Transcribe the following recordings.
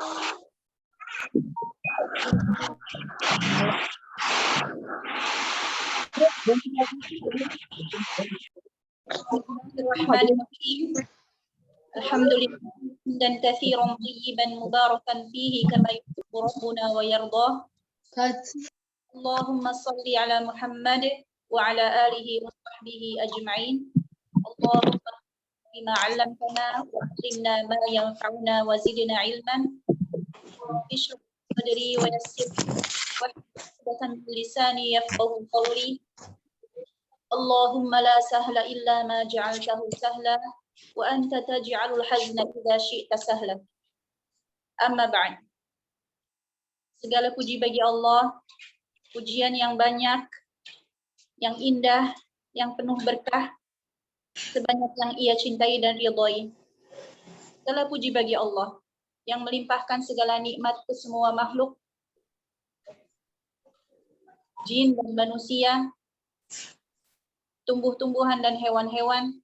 Bismillahirrahmanirrahim. Alhamdulillah dan katsiran thayyiban mubarakan fihi kama yuhibbu rabbuna wa yardah. Allahumma shalli ala Muhammad wa ala alihi wa sahbihi ajma'in. Allahumma bima 'allamtana wa 'allimna ma yanfa'una wa zidna 'ilman. Ishrah sadri wa yassir wa lisani yafqahu qawli. Allahumma la sahla illa ma ja'altahu sahla wa anta taj'alul hazna idza syi'ta sahla. Amma ba'd. Segala puji bagi Allah, pujian yang banyak, yang indah, yang penuh berkah, sebanyak yang Ia cintai dan ridhoi. Segala puji bagi Allah yang melimpahkan segala nikmat ke semua makhluk, jin dan manusia, tumbuh-tumbuhan dan hewan-hewan,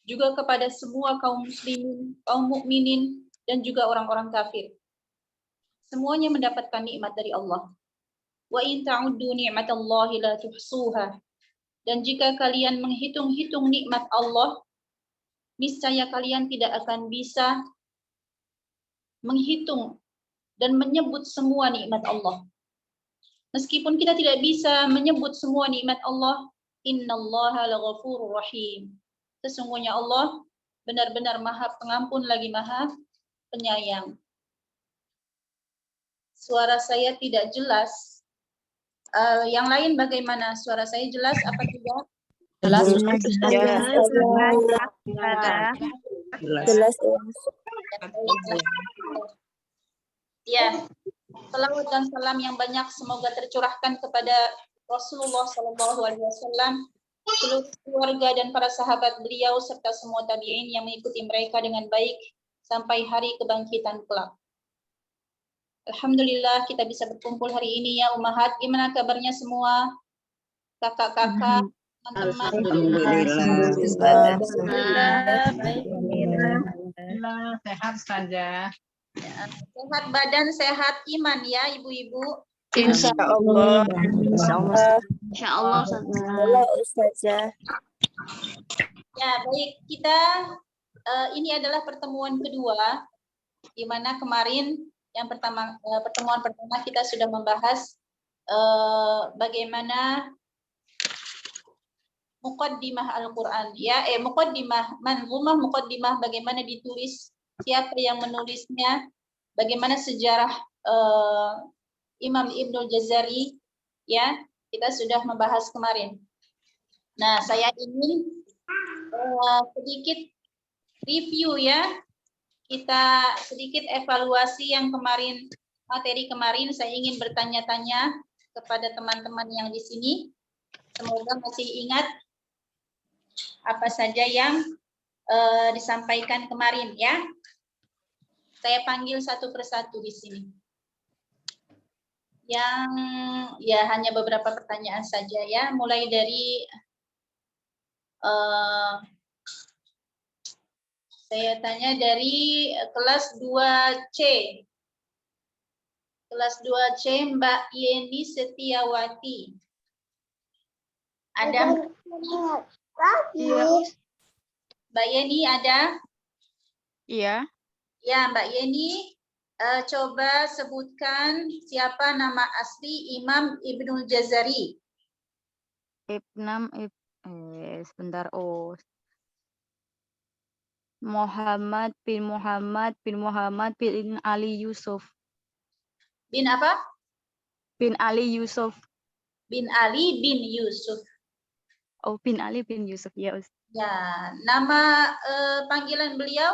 juga kepada semua kaum muslimin, kaum mukminin, dan juga orang-orang kafir. Semuanya mendapatkan nikmat dari Allah. Wa in ta'uddu ni'matallahi la tuhsuha. Dan jika kalian menghitung-hitung nikmat Allah, niscaya kalian tidak akan bisa menghitung dan menyebut semua nikmat Allah. Meskipun kita tidak bisa menyebut semua nikmat Allah, innallaha laghafurur rahim. Sesungguhnya Allah benar-benar Maha Pengampun lagi Maha Penyayang. Suara saya tidak jelas. Yang lain bagaimana? Suara saya jelas apa tidak? Jelas. Jelas. Ya, selawat dan salam yang banyak semoga tercurahkan kepada Rasulullah SAW, seluruh keluarga dan para sahabat beliau serta semua tabi'in yang mengikuti mereka dengan baik sampai hari kebangkitan kelak. Alhamdulillah kita bisa berkumpul hari ini ya Ummahat. Gimana kabarnya semua? Kakak-kakak, teman-teman. Alhamdulillah, sehat saja. Sehat badan, sehat iman ya ibu-ibu. Insya Allah. Insya Allah. Ustazah. Ya baik, kita ini adalah pertemuan kedua, di mana kemarin yang pertemuan pertama kita sudah membahas bagaimana muqaddimah Al-Quran, ya, manzumah muqaddimah, bagaimana ditulis, siapa yang menulisnya, bagaimana sejarah Imam Ibnul Jazari, ya, kita sudah membahas kemarin. Nah, saya ingin sedikit review ya, kita sedikit evaluasi yang kemarin, materi kemarin. Saya ingin bertanya-tanya kepada teman-teman yang di sini, semoga masih ingat apa saja yang disampaikan kemarin ya. Saya panggil satu persatu di sini. Yang ya hanya beberapa pertanyaan saja ya, mulai dari saya tanya dari kelas 2C. Kelas 2C Mbak Yeni Setiawati. Ada? Iya. Mbak Yeni ada? Iya. Ya, Mbak Yeni, coba sebutkan siapa nama asli Imam Ibnul Jazari. Sebentar. Muhammad bin Ali Yusuf. Bin apa? Bin Ali Yusuf. Bin Ali bin Yusuf. Oh, bin Ali bin Yusuf ya. Ya, nama panggilan beliau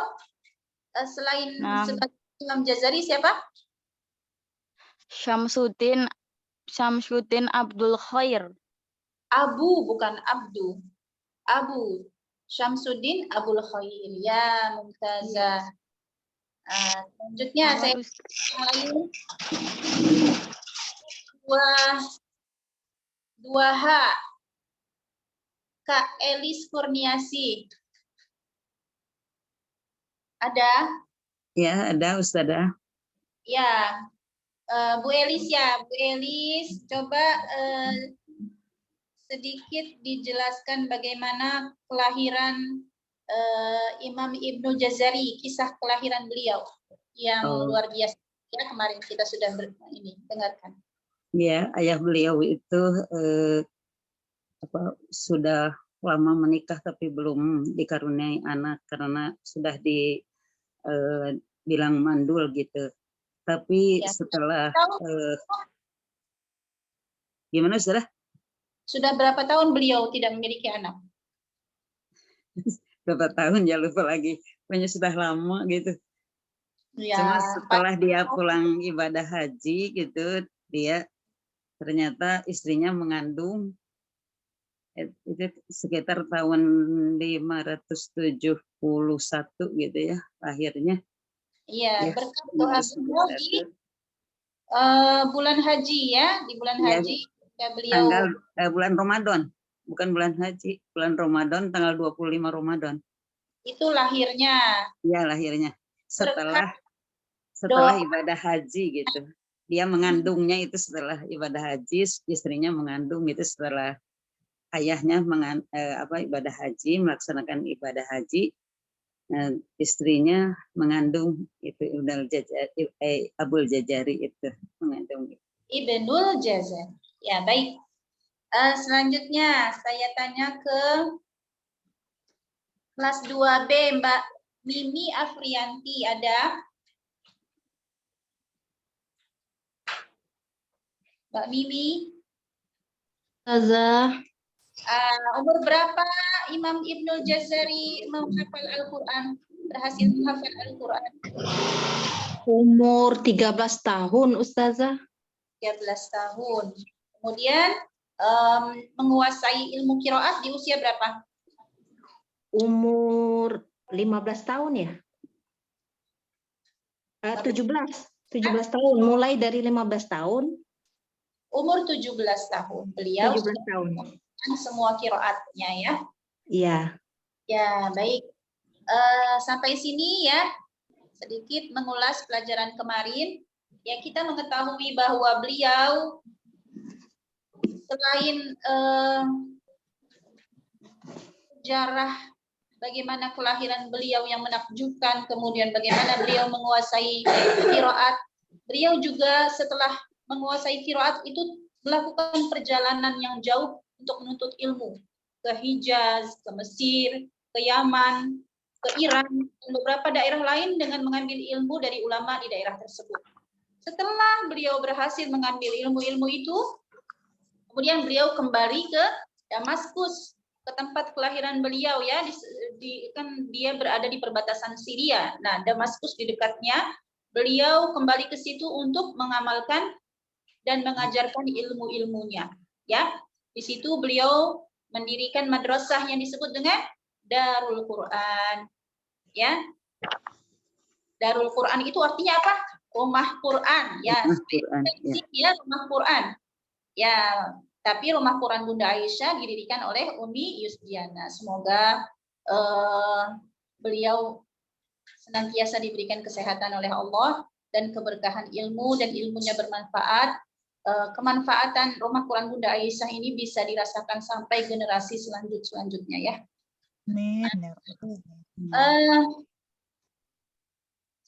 selain sebagai Imam Jazari siapa? Syamsuddin Abdul Khair. Abu, bukan Abdu. Abu Syamsuddin Abdul Khair. Ya, mumtazah. Selanjutnya saya lain dua H. Kak Elis Kurniasi. Ada? Ya, ada Ustazah. Ya, Bu Elis ya. Bu Elis, coba sedikit dijelaskan bagaimana kelahiran Imam Ibnu Jazari, kisah kelahiran beliau yang luar biasa. Ya, kemarin kita sudah dengarkan. Ya, ayah beliau itu sudah lama menikah tapi belum dikaruniai anak karena sudah dibilang mandul gitu. Tapi Ya. setelah gimana Ustazah? Sudah berapa tahun beliau tidak memiliki anak? Berapa tahun ya lupa lagi. Pokoknya sudah lama gitu. Ya, Cuma setelah dia pulang ibadah haji gitu, dia ternyata istrinya mengandung. Itu sekitar tahun 571 gitu ya lahirnya. Iya, Ya, berkat doa beliau di bulan haji ya, di bulan haji ya, beliau tanggal bulan Ramadan, bukan bulan haji, bulan Ramadan tanggal 25 Ramadan. Itu lahirnya. Iya, lahirnya. Setelah doa. ibadah haji gitu. Dia mengandungnya itu setelah ibadah haji, istrinya mengandung itu setelah ayahnya ibadah haji, melaksanakan ibadah haji. Istrinya mengandung itu Abul Jazari itu mengandung. Ibnul Jazari. Ya, baik. Selanjutnya saya tanya ke kelas 2B, Mbak Mimi Afrianti, ada? Mbak Mimi? Ustazah. Umur berapa Imam Ibnul Jazari menghafal Al-Quran? Berhasil menghafal Al-Quran? Umur 13 tahun, Ustazah. 13 tahun. Kemudian menguasai ilmu qiraat di usia berapa? Umur 15 tahun ya? 17 tahun, mulai dari 15 tahun. Umur 17 tahun. Beliau 17 tahun. Semua qiraatnya ya. Iya. Ya, baik. Sampai sini ya, sedikit mengulas pelajaran kemarin. Ya, kita mengetahui bahwa beliau selain sejarah bagaimana kelahiran beliau yang menakjubkan, kemudian bagaimana beliau menguasai qiraat, beliau juga setelah menguasai qiraat itu melakukan perjalanan yang jauh untuk menuntut ilmu ke Hijaz, ke Mesir, ke Yaman, ke Iran, dan beberapa daerah lain dengan mengambil ilmu dari ulama di daerah tersebut. Setelah beliau berhasil mengambil ilmu-ilmu itu, kemudian beliau kembali ke Damaskus, ke tempat kelahiran beliau ya, kan dia berada di perbatasan Syria. Nah, Damaskus di dekatnya, beliau kembali ke situ untuk mengamalkan dan mengajarkan ilmu-ilmunya. Ya, di situ beliau mendirikan madrasah yang disebut dengan Darul Quran. Ya, Darul Quran itu artinya apa? Rumah Quran. Ya, ya, rumah Quran. Ya, tapi rumah Quran Bunda Aisyah didirikan oleh Umi Yusdiana. Semoga beliau senantiasa diberikan kesehatan oleh Allah dan keberkahan ilmu dan ilmunya bermanfaat. Kemanfaatan rumah Quran Bunda Aisyah ini bisa dirasakan sampai generasi selanjutnya ya.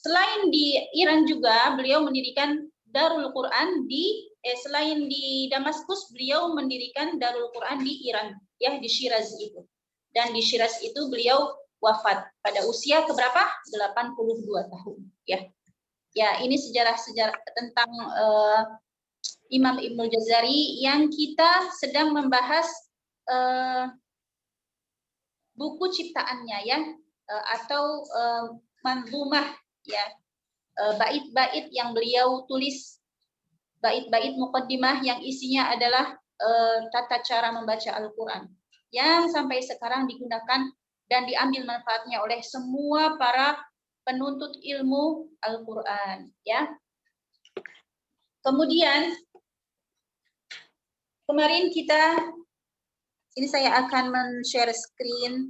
Selain di Iran juga beliau mendirikan Darul Quran selain di Damaskus, beliau mendirikan Darul Quran di Iran, ya, di Shiraz itu. Dan di Shiraz itu beliau wafat pada usia keberapa? 82 tahun, ya. Ya, ini sejarah-sejarah tentang Imam Ibnul Jazari yang kita sedang membahas buku ciptaannya ya, atau manzumah ya, bait-bait yang beliau tulis, bait-bait muqaddimah yang isinya adalah tata cara membaca Al-Quran yang sampai sekarang digunakan dan diambil manfaatnya oleh semua para penuntut ilmu Al-Quran ya. Kemudian kemarin ini saya akan men-share screen.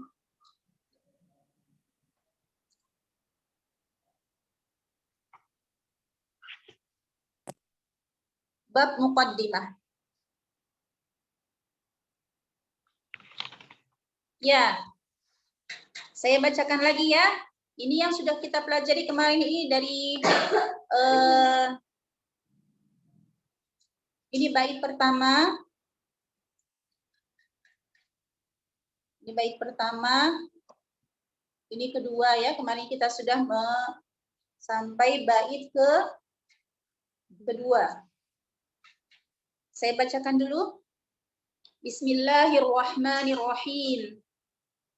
bab muqaddimah. Ya, saya bacakan lagi ya. Ini yang sudah kita pelajari kemarin ini dari ini bait pertama. Ini bait pertama. Ini kedua ya. Kemarin kita sudah sampai bait kedua. Saya bacakan dulu. Bismillahirrahmanirrahim.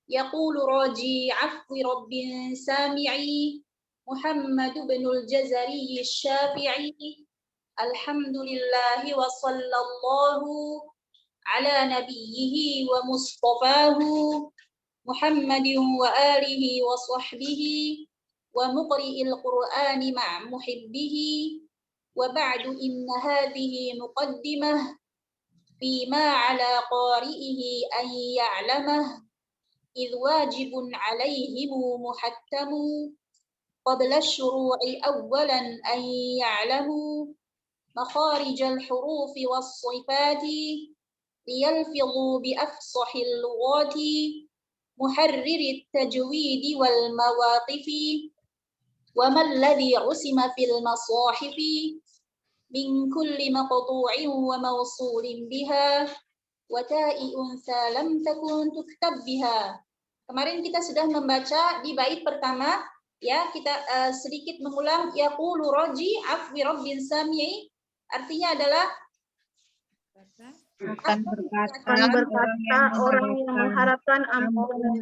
Yaqulu raji afwi rabbin sami'i Muhammad bin al-Jazari Syafi'i. Alhamdulillahi wa sallallahu ala nabiyhi wa mustafahu Muhammadin wa alihi wa sahbihi wa muqri'il Qur'ani ma' muhibbihi wa ba'du inna hadhihi muqaddimah fima 'ala qari'ihi an ya'lamah idh wajibun 'alayhimu muhattamu qabla asy-syuru'i awwalan an ya'lamu makharijal hurufi was-sifati liyalfidhu bi afsahil lughati muharririt tajwidi wal mawaqifi wa ma alladhi usima fil masahifi min kulli maqtu'in wa mawsulin biha wa ta'i'un lam takun tuktab biha. Kemarin kita sudah membaca di bait pertama ya, kita sedikit mengulang yaqulu raji afwi rabbin sami'i, artinya adalah akan berkata orang yang mengharapkan ampunan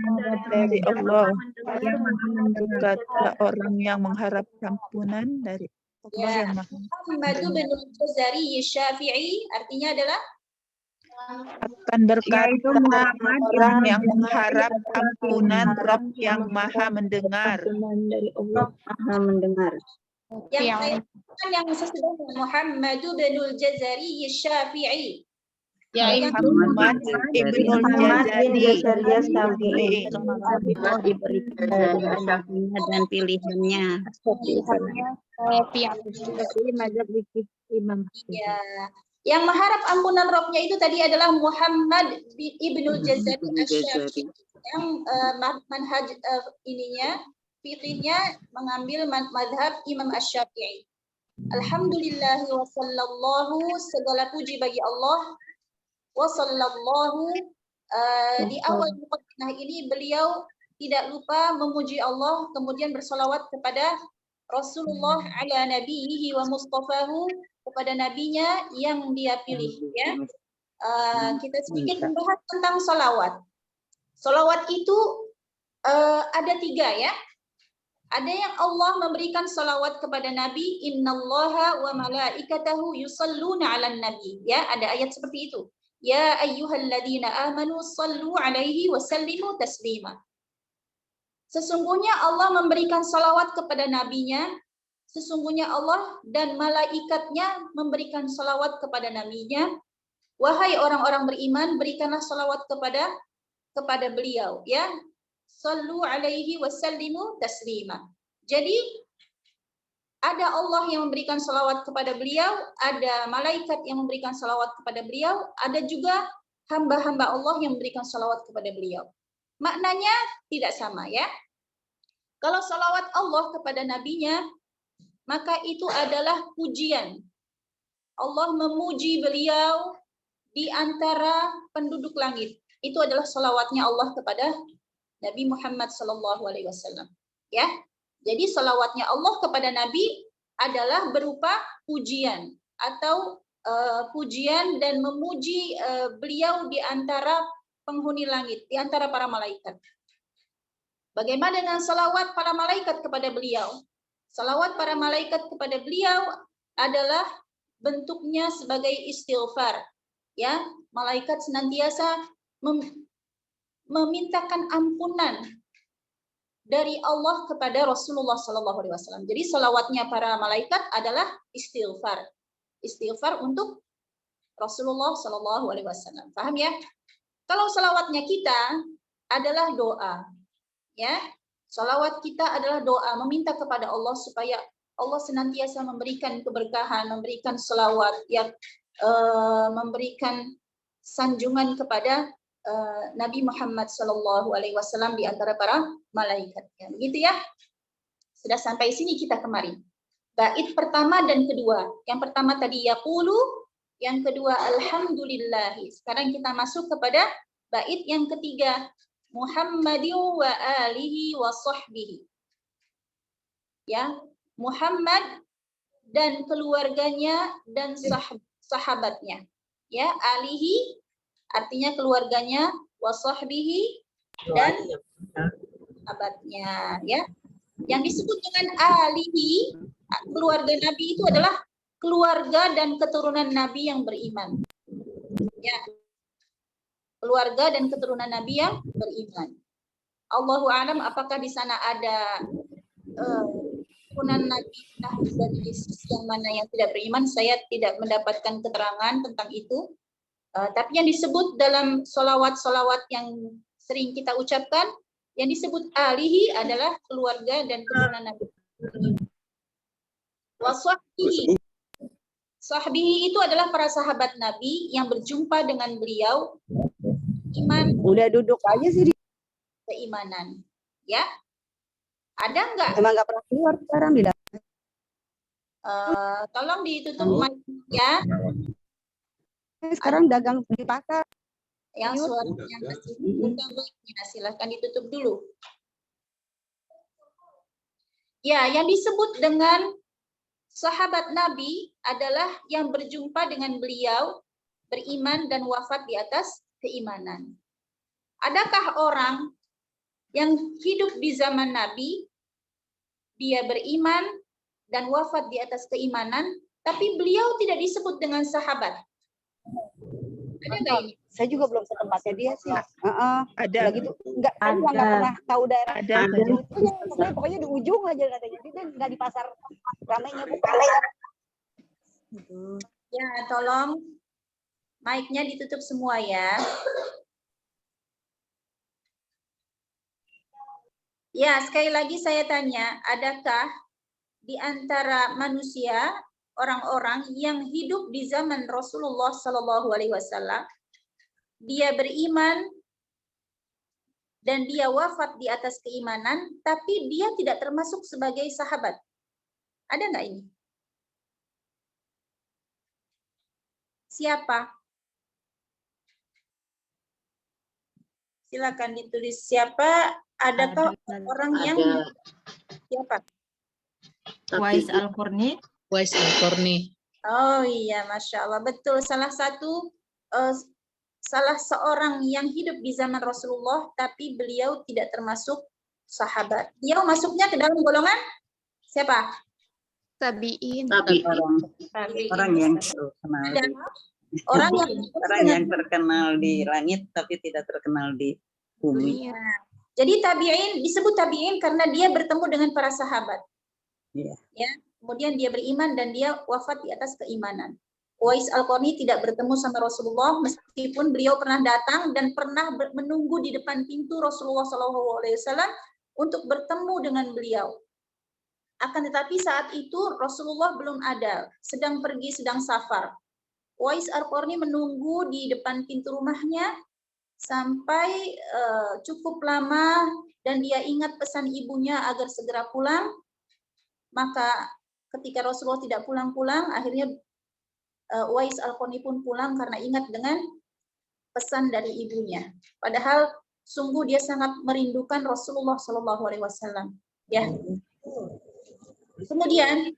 dari Allah. mendengar Berkata orang yang mengharap ampunan dari Allah ya. yang Maha. Muhammad bin al-Jazari Syafi'i, artinya adalah Akan berkata orang yang mengharap ampunan Rabb yang Maha mendengar. dari Allah. Maha mendengar. yang sesudahnya Muhammad bin al-Jazari Syafi'i. Yang Muhammad Ibnul Jazari Dan pilihannya. ya, yang mengharap ampunan Rabbnya itu tadi adalah Muhammad Ibnul Jazari Asy-Syafi'i, yang manhaj ininya fikihnya mengambil madhab Imam Asy-Syafi'i. Alhamdulillah wa sallallahu, segala puji bagi Allah. Wa sallallahu, di awal muqaddimah ini beliau tidak lupa memuji Allah, kemudian bersalawat kepada Rasulullah ala nabiyhi wa mustafahu, kepada nabinya yang dia pilih ya. Kita sedikit membahas tentang salawat. Salawat itu ada 3 ya. Ada yang Allah memberikan salawat kepada Nabi, innallaha wa malaikatahu yusalluna 'alan nabi. Ya, ada ayat seperti itu. Ya ayyuhalladzina amanu sallu 'alaihi wa sallimu taslima. Sesungguhnya Allah memberikan salawat kepada nabinya, sesungguhnya Allah dan malaikatnya memberikan salawat kepada nabinya. Wahai orang-orang beriman, berikanlah salawat kepada beliau ya. Sallu alaihi wasallimu taslima. Jadi ada Allah yang memberikan salawat kepada beliau, ada malaikat yang memberikan salawat kepada beliau, ada juga hamba-hamba Allah yang memberikan salawat kepada beliau. Maknanya tidak sama ya. Kalau salawat Allah kepada nabinya, maka itu adalah pujian. Allah memuji beliau di antara penduduk langit. Itu adalah salawatnya Allah kepada Nabi Muhammad SAW. Ya, jadi salawatnya Allah kepada Nabi adalah berupa pujian atau pujian dan memuji beliau di antara penghuni langit, di antara para malaikat. Bagaimana dengan salawat para malaikat kepada beliau? Salawat para malaikat kepada beliau adalah bentuknya sebagai istighfar. Ya, malaikat senantiasa memintakan ampunan dari Allah kepada Rasulullah SAW. Jadi salawatnya para malaikat adalah istighfar, istighfar untuk Rasulullah SAW. Paham ya? Kalau salawatnya kita adalah doa, ya, salawat kita adalah doa, meminta kepada Allah supaya Allah senantiasa memberikan keberkahan, memberikan selawat, memberikan sanjungan kepada Nabi Muhammad Sallallahu Alaihi Wasallam di antara para malaikatnya. Begitu ya. Sudah sampai sini kita kemarin. Bait pertama dan kedua. Yang pertama tadi yaqulu, yang kedua alhamdulillah. Sekarang kita masuk kepada bait yang ketiga. Muhammadin wa alihi wa sahbihi. Ya, Muhammad dan keluarganya dan sahabatnya. Ya, alihi artinya keluarganya, wa sahbihi dan sahabatnya, ya. Yang disebut dengan alihi, keluarga Nabi itu adalah keluarga dan keturunan Nabi yang beriman. Ya. Keluarga dan keturunan Nabi yang beriman. Allahu a'lam apakah di sana ada keturunan Nabi dari sisi yang mana yang tidak beriman, saya tidak mendapatkan keterangan tentang itu. Tapi yang disebut dalam solawat-solawat yang sering kita ucapkan, yang disebut alihi adalah keluarga dan keturunan Nabi. Wasahbihi. Sahbihi itu adalah para sahabat Nabi yang berjumpa dengan beliau. Iman. Udah duduk aja sih. Keimanan. Ya. Ada enggak? Emang nggak pernah keluar sekarang di dalam. Tolong ditutup mic ya. Sekarang dagang di pasar. Yang suaranya masih buka mic-nya, silahkan ditutup dulu. Ya, yang disebut dengan sahabat Nabi adalah yang berjumpa dengan beliau, beriman dan wafat di atas keimanan. Adakah orang yang hidup di zaman Nabi, dia beriman dan wafat di atas keimanan, tapi beliau tidak disebut dengan sahabat? Ada nggak ini? Saya juga belum setempatnya dia sih. Ada. Lagi tuh nggak pernah tahu daerah. Ada. Pokoknya di ujung aja katanya. Jadi dia nggak di pasar ramainya bukan. Ya, tolong mic-nya ditutup semua ya. Ya, sekali lagi saya tanya, adakah di antara manusia orang-orang yang hidup di zaman Rasulullah Sallallahu Alaihi Wasallam, dia beriman dan dia wafat di atas keimanan, tapi dia tidak termasuk sebagai sahabat? Ada nggak ini? Siapa? Silakan ditulis siapa. Adakah orang yang siapa? Wais Al-Qurni. Wais Al-Qurni. Oh iya, Masya Allah. Betul, salah seorang yang hidup di zaman Rasulullah, tapi beliau tidak termasuk sahabat. Beliau masuknya ke dalam golongan siapa? Tabi'in. Orang yang terkenal Dan di, orang yang terkenal di langit tapi tidak terkenal di bumi. Jadi tabi'in disebut tabi'in karena dia bertemu dengan para sahabat. Iya. Ya, kemudian dia beriman dan dia wafat di atas keimanan. Wais Al-Qarni tidak bertemu sama Rasulullah meskipun beliau pernah datang dan pernah menunggu di depan pintu Rasulullah SAW untuk bertemu dengan beliau. Akan tetapi saat itu Rasulullah belum ada, sedang pergi, sedang safar. Wais Al-Qarni menunggu di depan pintu rumahnya sampai cukup lama dan dia ingat pesan ibunya agar segera pulang. Maka ketika Rasulullah tidak pulang-pulang, akhirnya Wais Al-Qarni pun pulang karena ingat dengan pesan dari ibunya. Padahal sungguh dia sangat merindukan Rasulullah SAW. Ya. Kemudian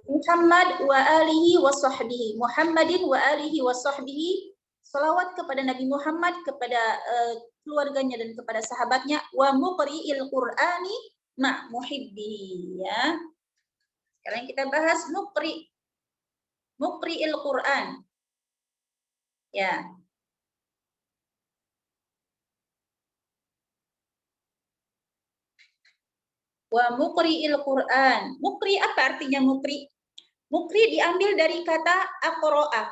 Muhammad wa alihi wa sahbihi. Muhammadin wa alihi wa sahbihi. Salawat kepada Nabi Muhammad, kepada keluarganya dan kepada sahabatnya. Wa muqri'il Qur'ani ma muhibbihi. Ya. Sekarang kita bahas muqri'il Qur'an. Ya. Wa muqri'il Qur'an. Muqri apa artinya muqri? Muqri diambil dari kata aqra'a.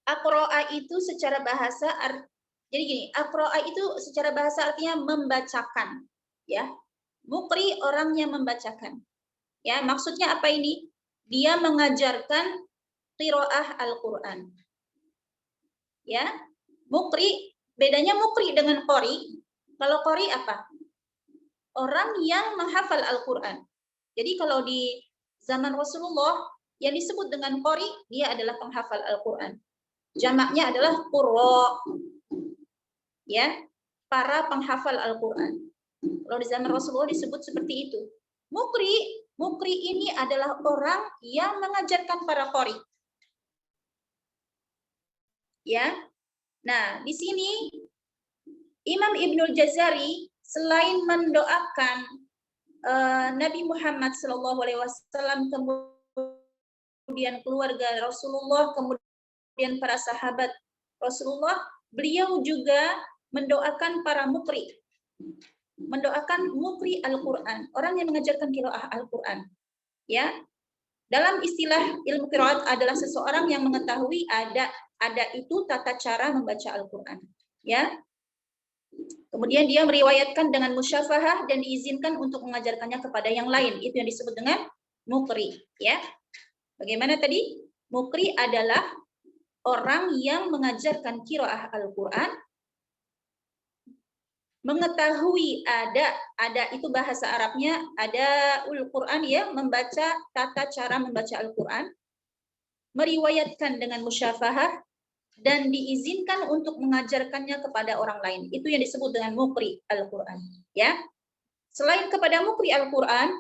Aqra'a itu secara bahasa jadi gini, aqra'a itu secara bahasa artinya membacakan, ya. Mukri orang yang membacakan. Ya, maksudnya apa ini? Dia mengajarkan qiraah Al-Qur'an. Ya. Mukri, bedanya mukri dengan qori. Kalau qori apa? Orang yang menghafal Al-Qur'an. Jadi kalau di zaman Rasulullah yang disebut dengan qori, dia adalah penghafal Al-Qur'an. Jamaknya adalah qurra. Ya, para penghafal Al-Qur'an. Kalau di zaman Rasulullah disebut seperti itu. Mukri ini adalah orang yang mengajarkan para qori. Ya. Nah, di sini Imam Ibnul Jazari selain mendoakan Nabi Muhammad SAW, kemudian keluarga Rasulullah, kemudian para sahabat Rasulullah, beliau juga mendoakan para mukri. Mendoakan mukri Al-Qur'an, orang yang mengajarkan qiraah Al-Qur'an. Ya. Dalam istilah ilmu qiraat adalah seseorang yang mengetahui ada itu tata cara membaca Al-Qur'an. Ya. Kemudian dia meriwayatkan dengan musyafahah dan diizinkan untuk mengajarkannya kepada yang lain. Itu yang disebut dengan mukri. Ya. Bagaimana tadi? Mukri adalah orang yang mengajarkan qiraah Al-Qur'an, mengetahui ada itu bahasa Arabnya, ada Al-Qur'an ya, membaca tata cara membaca Al-Qur'an, meriwayatkan dengan musyafahah, dan diizinkan untuk mengajarkannya kepada orang lain. Itu yang disebut dengan mukri Al-Qur'an. Ya. Selain kepada mukri Al-Qur'an,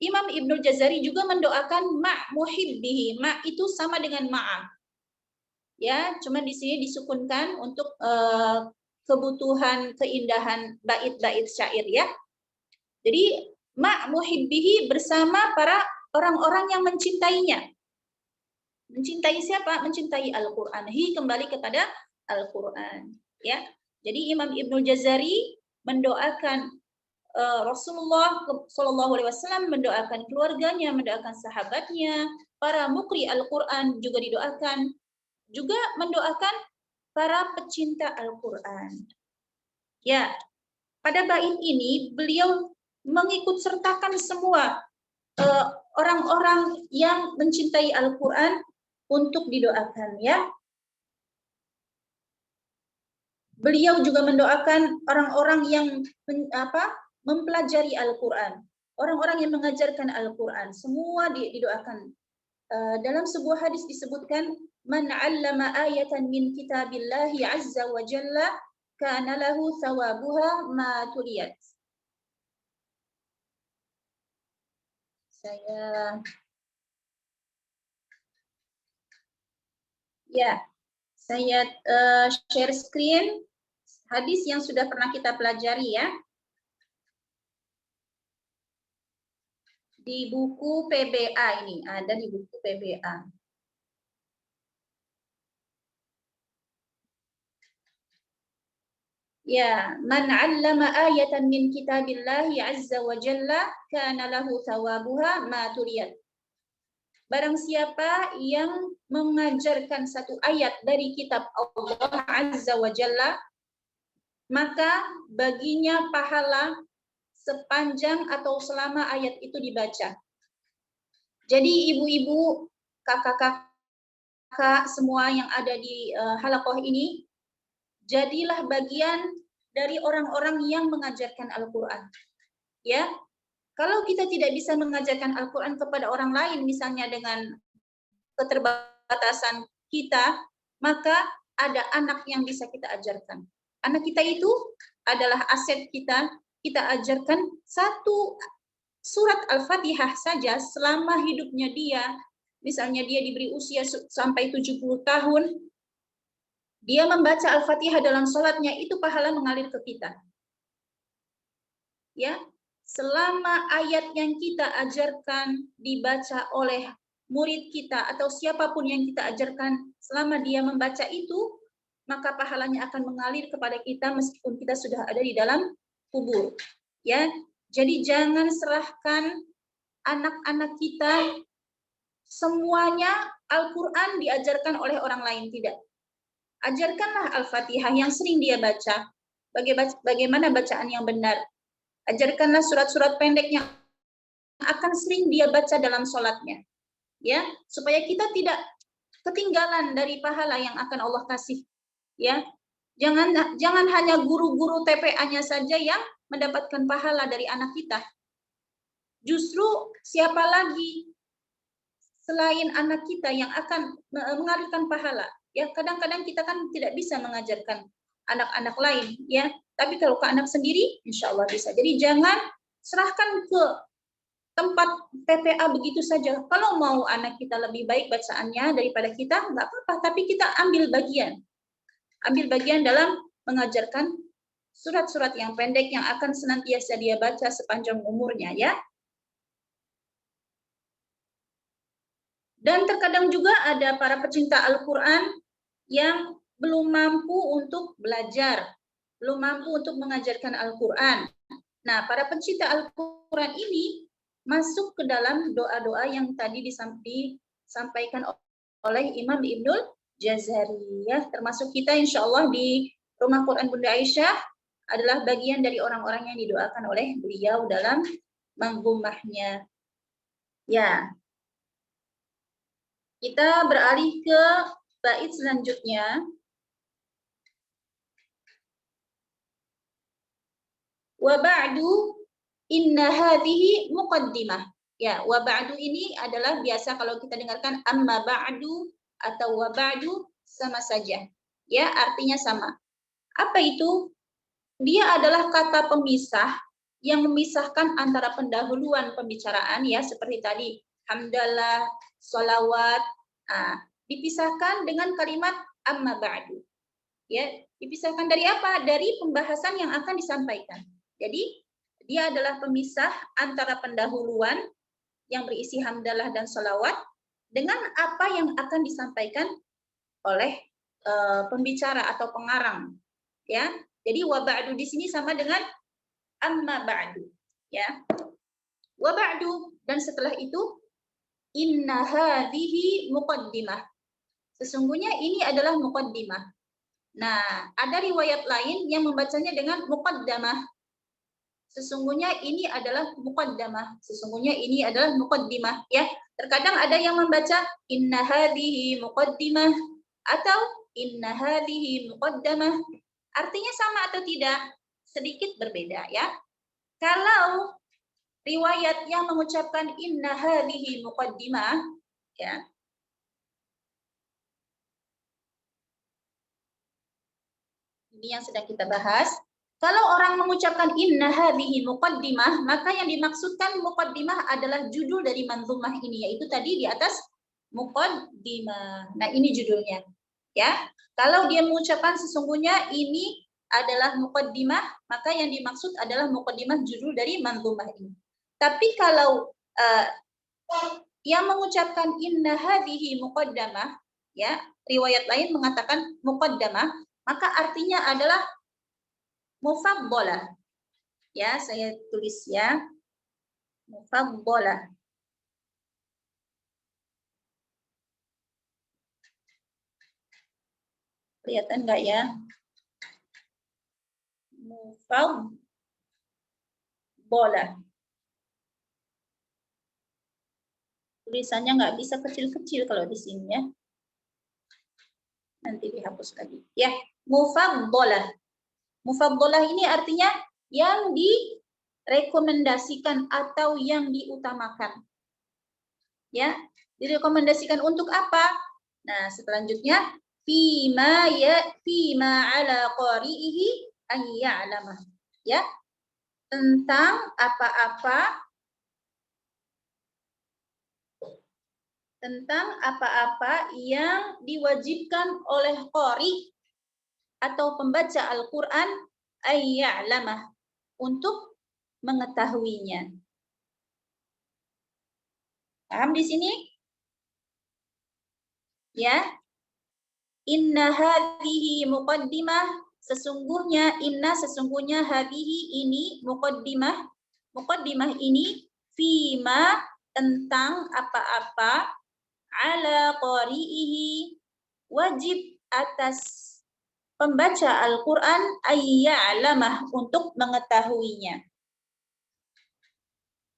Imam Ibnul Jazari juga mendoakan ma' muhibbihi. Ma' itu sama dengan ma'a. Ya, cuma di sini disukunkan untuk kebutuhan keindahan bait-bait syair ya. Jadi ma' muhibbihi bersama para orang-orang yang mencintainya. Mencintai siapa? Mencintai Al-Qur'an. Kembali kepada Al-Qur'an, ya. Jadi Imam Ibnul Jazari mendoakan Rasulullah SAW, mendoakan keluarganya, mendoakan sahabatnya, para mukri Al-Qur'an juga didoakan, juga mendoakan para pecinta Al-Qur'an. Ya, pada bait ini beliau mengikut sertakan semua orang-orang yang mencintai Al-Qur'an untuk didoakan ya. Beliau juga mendoakan orang-orang yang mempelajari Al-Qur'an, orang-orang yang mengajarkan Al-Qur'an, semua didoakan. Dalam sebuah hadis disebutkan, man 'allama ayatan min kitabillahi 'azza wa jalla kana lahu thawabuha ma tuliyat. Saya share screen hadis yang sudah pernah kita pelajari ya. Di buku PBA ini, ada di buku PBA. Ya, man 'allama ayatan min kitabillahi 'azza wa jalla kana lahu thawabuha ma tuliyat. Barang siapa yang mengajarkan satu ayat dari kitab Allah Azza wa Jalla, maka baginya pahala sepanjang atau selama ayat itu dibaca. Jadi ibu-ibu, kakak-kakak semua yang ada di halaqah ini, jadilah bagian dari orang-orang yang mengajarkan Al-Qur'an. Ya. Kalau kita tidak bisa mengajarkan Al-Qur'an kepada orang lain, misalnya dengan keterbatasan kita, maka ada anak yang bisa kita ajarkan. Anak kita itu adalah aset kita. Kita ajarkan satu surat Al-Fatihah saja selama hidupnya dia. Misalnya dia diberi usia sampai 70 tahun, dia membaca Al-Fatihah dalam sholatnya, itu pahala mengalir ke kita. Ya. Selama ayat yang kita ajarkan dibaca oleh murid kita atau siapapun yang kita ajarkan, selama dia membaca itu, maka pahalanya akan mengalir kepada kita meskipun kita sudah ada di dalam kubur. Ya, jadi jangan serahkan anak-anak kita semuanya Al-Qur'an diajarkan oleh orang lain, tidak. Ajarkanlah Al-Fatihah yang sering dia baca. Bagaimana bacaan yang benar. Ajarkanlah surat-surat pendek yang akan sering dia baca dalam sholatnya, ya, supaya kita tidak ketinggalan dari pahala yang akan Allah kasih, ya. Jangan hanya guru-guru TPA-nya saja yang mendapatkan pahala dari anak kita. Justru siapa lagi selain anak kita yang akan mengalirkan pahala? Ya, kadang-kadang kita kan tidak bisa mengajarkan anak-anak lain, ya. Tapi kalau ke anak sendiri, insya Allah bisa. Jadi jangan serahkan ke tempat TPA begitu saja. Kalau mau anak kita lebih baik bacaannya daripada kita, nggak apa-apa. Tapi kita ambil bagian. Ambil bagian dalam mengajarkan surat-surat yang pendek yang akan senantiasa dia baca sepanjang umurnya, ya. Dan terkadang juga ada para pecinta Al-Quran yang belum mampu untuk belajar, belum mampu untuk mengajarkan Al-Quran. Nah, para pencinta Al-Quran ini masuk ke dalam doa-doa yang tadi disampaikan oleh Imam Ibnul Jazari, ya. Termasuk kita insya Allah di Rumah Quran Bunda Aisyah adalah bagian dari orang-orang yang didoakan oleh beliau dalam manggumahnya. Ya. Kita beralih ke bait selanjutnya. Wa ba'du inna hadhihi muqaddimah. Ya, wa ba'du ini adalah biasa kalau kita dengarkan amma ba'du atau wa ba'du sama saja. Ya, artinya sama. Apa itu? Dia adalah kata pemisah yang memisahkan antara pendahuluan pembicaraan, ya, seperti tadi hamdalah, sholawat, dipisahkan dengan kalimat amma ba'du. Ya, dipisahkan dari apa? Dari pembahasan yang akan disampaikan. Jadi, dia adalah pemisah antara pendahuluan yang berisi hamdalah dan sholawat dengan apa yang akan disampaikan oleh pembicara atau pengarang. Ya, jadi wa ba'du di sini sama dengan amma ba'du. Ya, wa ba'du, dan setelah itu inna hadhihi muqaddimah. Sesungguhnya ini adalah muqaddimah. Nah, ada riwayat lain yang membacanya dengan muqaddamah. Sesungguhnya ini adalah muqaddamah. Sesungguhnya ini adalah muqaddimah, ya. Terkadang ada yang membaca inna hadhihi muqaddimah atau inna hadhihi muqaddamah. Artinya sama atau tidak? Sedikit berbeda, ya. Kalau riwayat yang mengucapkan inna hadhihi muqaddimah, ya. Ini yang sedang kita bahas. Kalau orang mengucapkan inna hadhihi muqaddimah, maka yang dimaksudkan muqaddimah adalah judul dari manzumah ini, yaitu tadi di atas muqaddimah. Nah, ini judulnya. Ya. Kalau dia mengucapkan sesungguhnya ini adalah muqaddimah, maka yang dimaksud adalah muqaddimah judul dari manzumah ini. Tapi kalau yang mengucapkan inna hadhihi muqaddamah, ya, riwayat lain mengatakan muqaddamah, maka artinya adalah mufaddalah. Ya, saya tulis ya. Mufaddalah. Kelihatan enggak ya? Mufaddalah. Tulisannya nggak bisa kecil-kecil kalau di sini, ya. Nanti dihapus lagi. Ya, mufaddalah. Mufaddalah ini artinya yang direkomendasikan atau yang diutamakan. Ya, direkomendasikan untuk apa? Nah, selanjutnya fima ala qari'ihi an ya'lama. Ya, tentang apa-apa yang diwajibkan oleh qari atau pembaca Al-Quran ayya'lamah, untuk mengetahuinya. Paham di sini? Ya. Inna hadhihi muqaddimah, sesungguhnya hadhihi ini muqaddimah. Muqaddimah ini fima, tentang apa-apa, ala qari'ihi, wajib atas pembaca Al-Quran ayya'lamah, untuk mengetahuinya.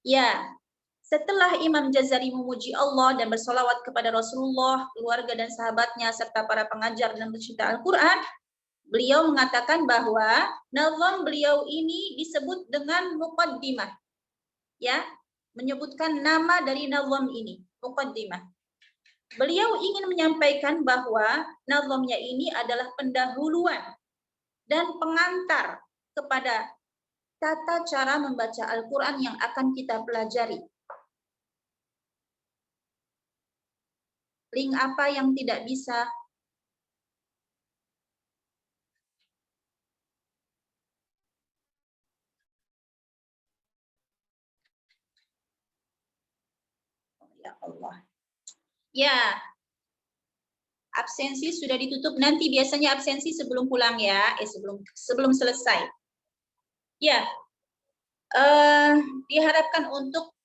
Ya, setelah Imam Jazari memuji Allah dan bersolawat kepada Rasulullah, keluarga dan sahabatnya, serta para pengajar dan pencinta Al-Quran, beliau mengatakan bahwa nazam beliau ini disebut dengan muqaddimah. Ya, menyebutkan nama dari nazam ini, muqaddimah. Beliau ingin menyampaikan bahwa nazamnya ini adalah pendahuluan dan pengantar kepada tata cara membaca Al-Quran yang akan kita pelajari. Link apa yang tidak bisa? Ya Allah. Ya, absensi sudah ditutup. Nanti biasanya absensi sebelum pulang ya, sebelum selesai. Ya, diharapkan untuk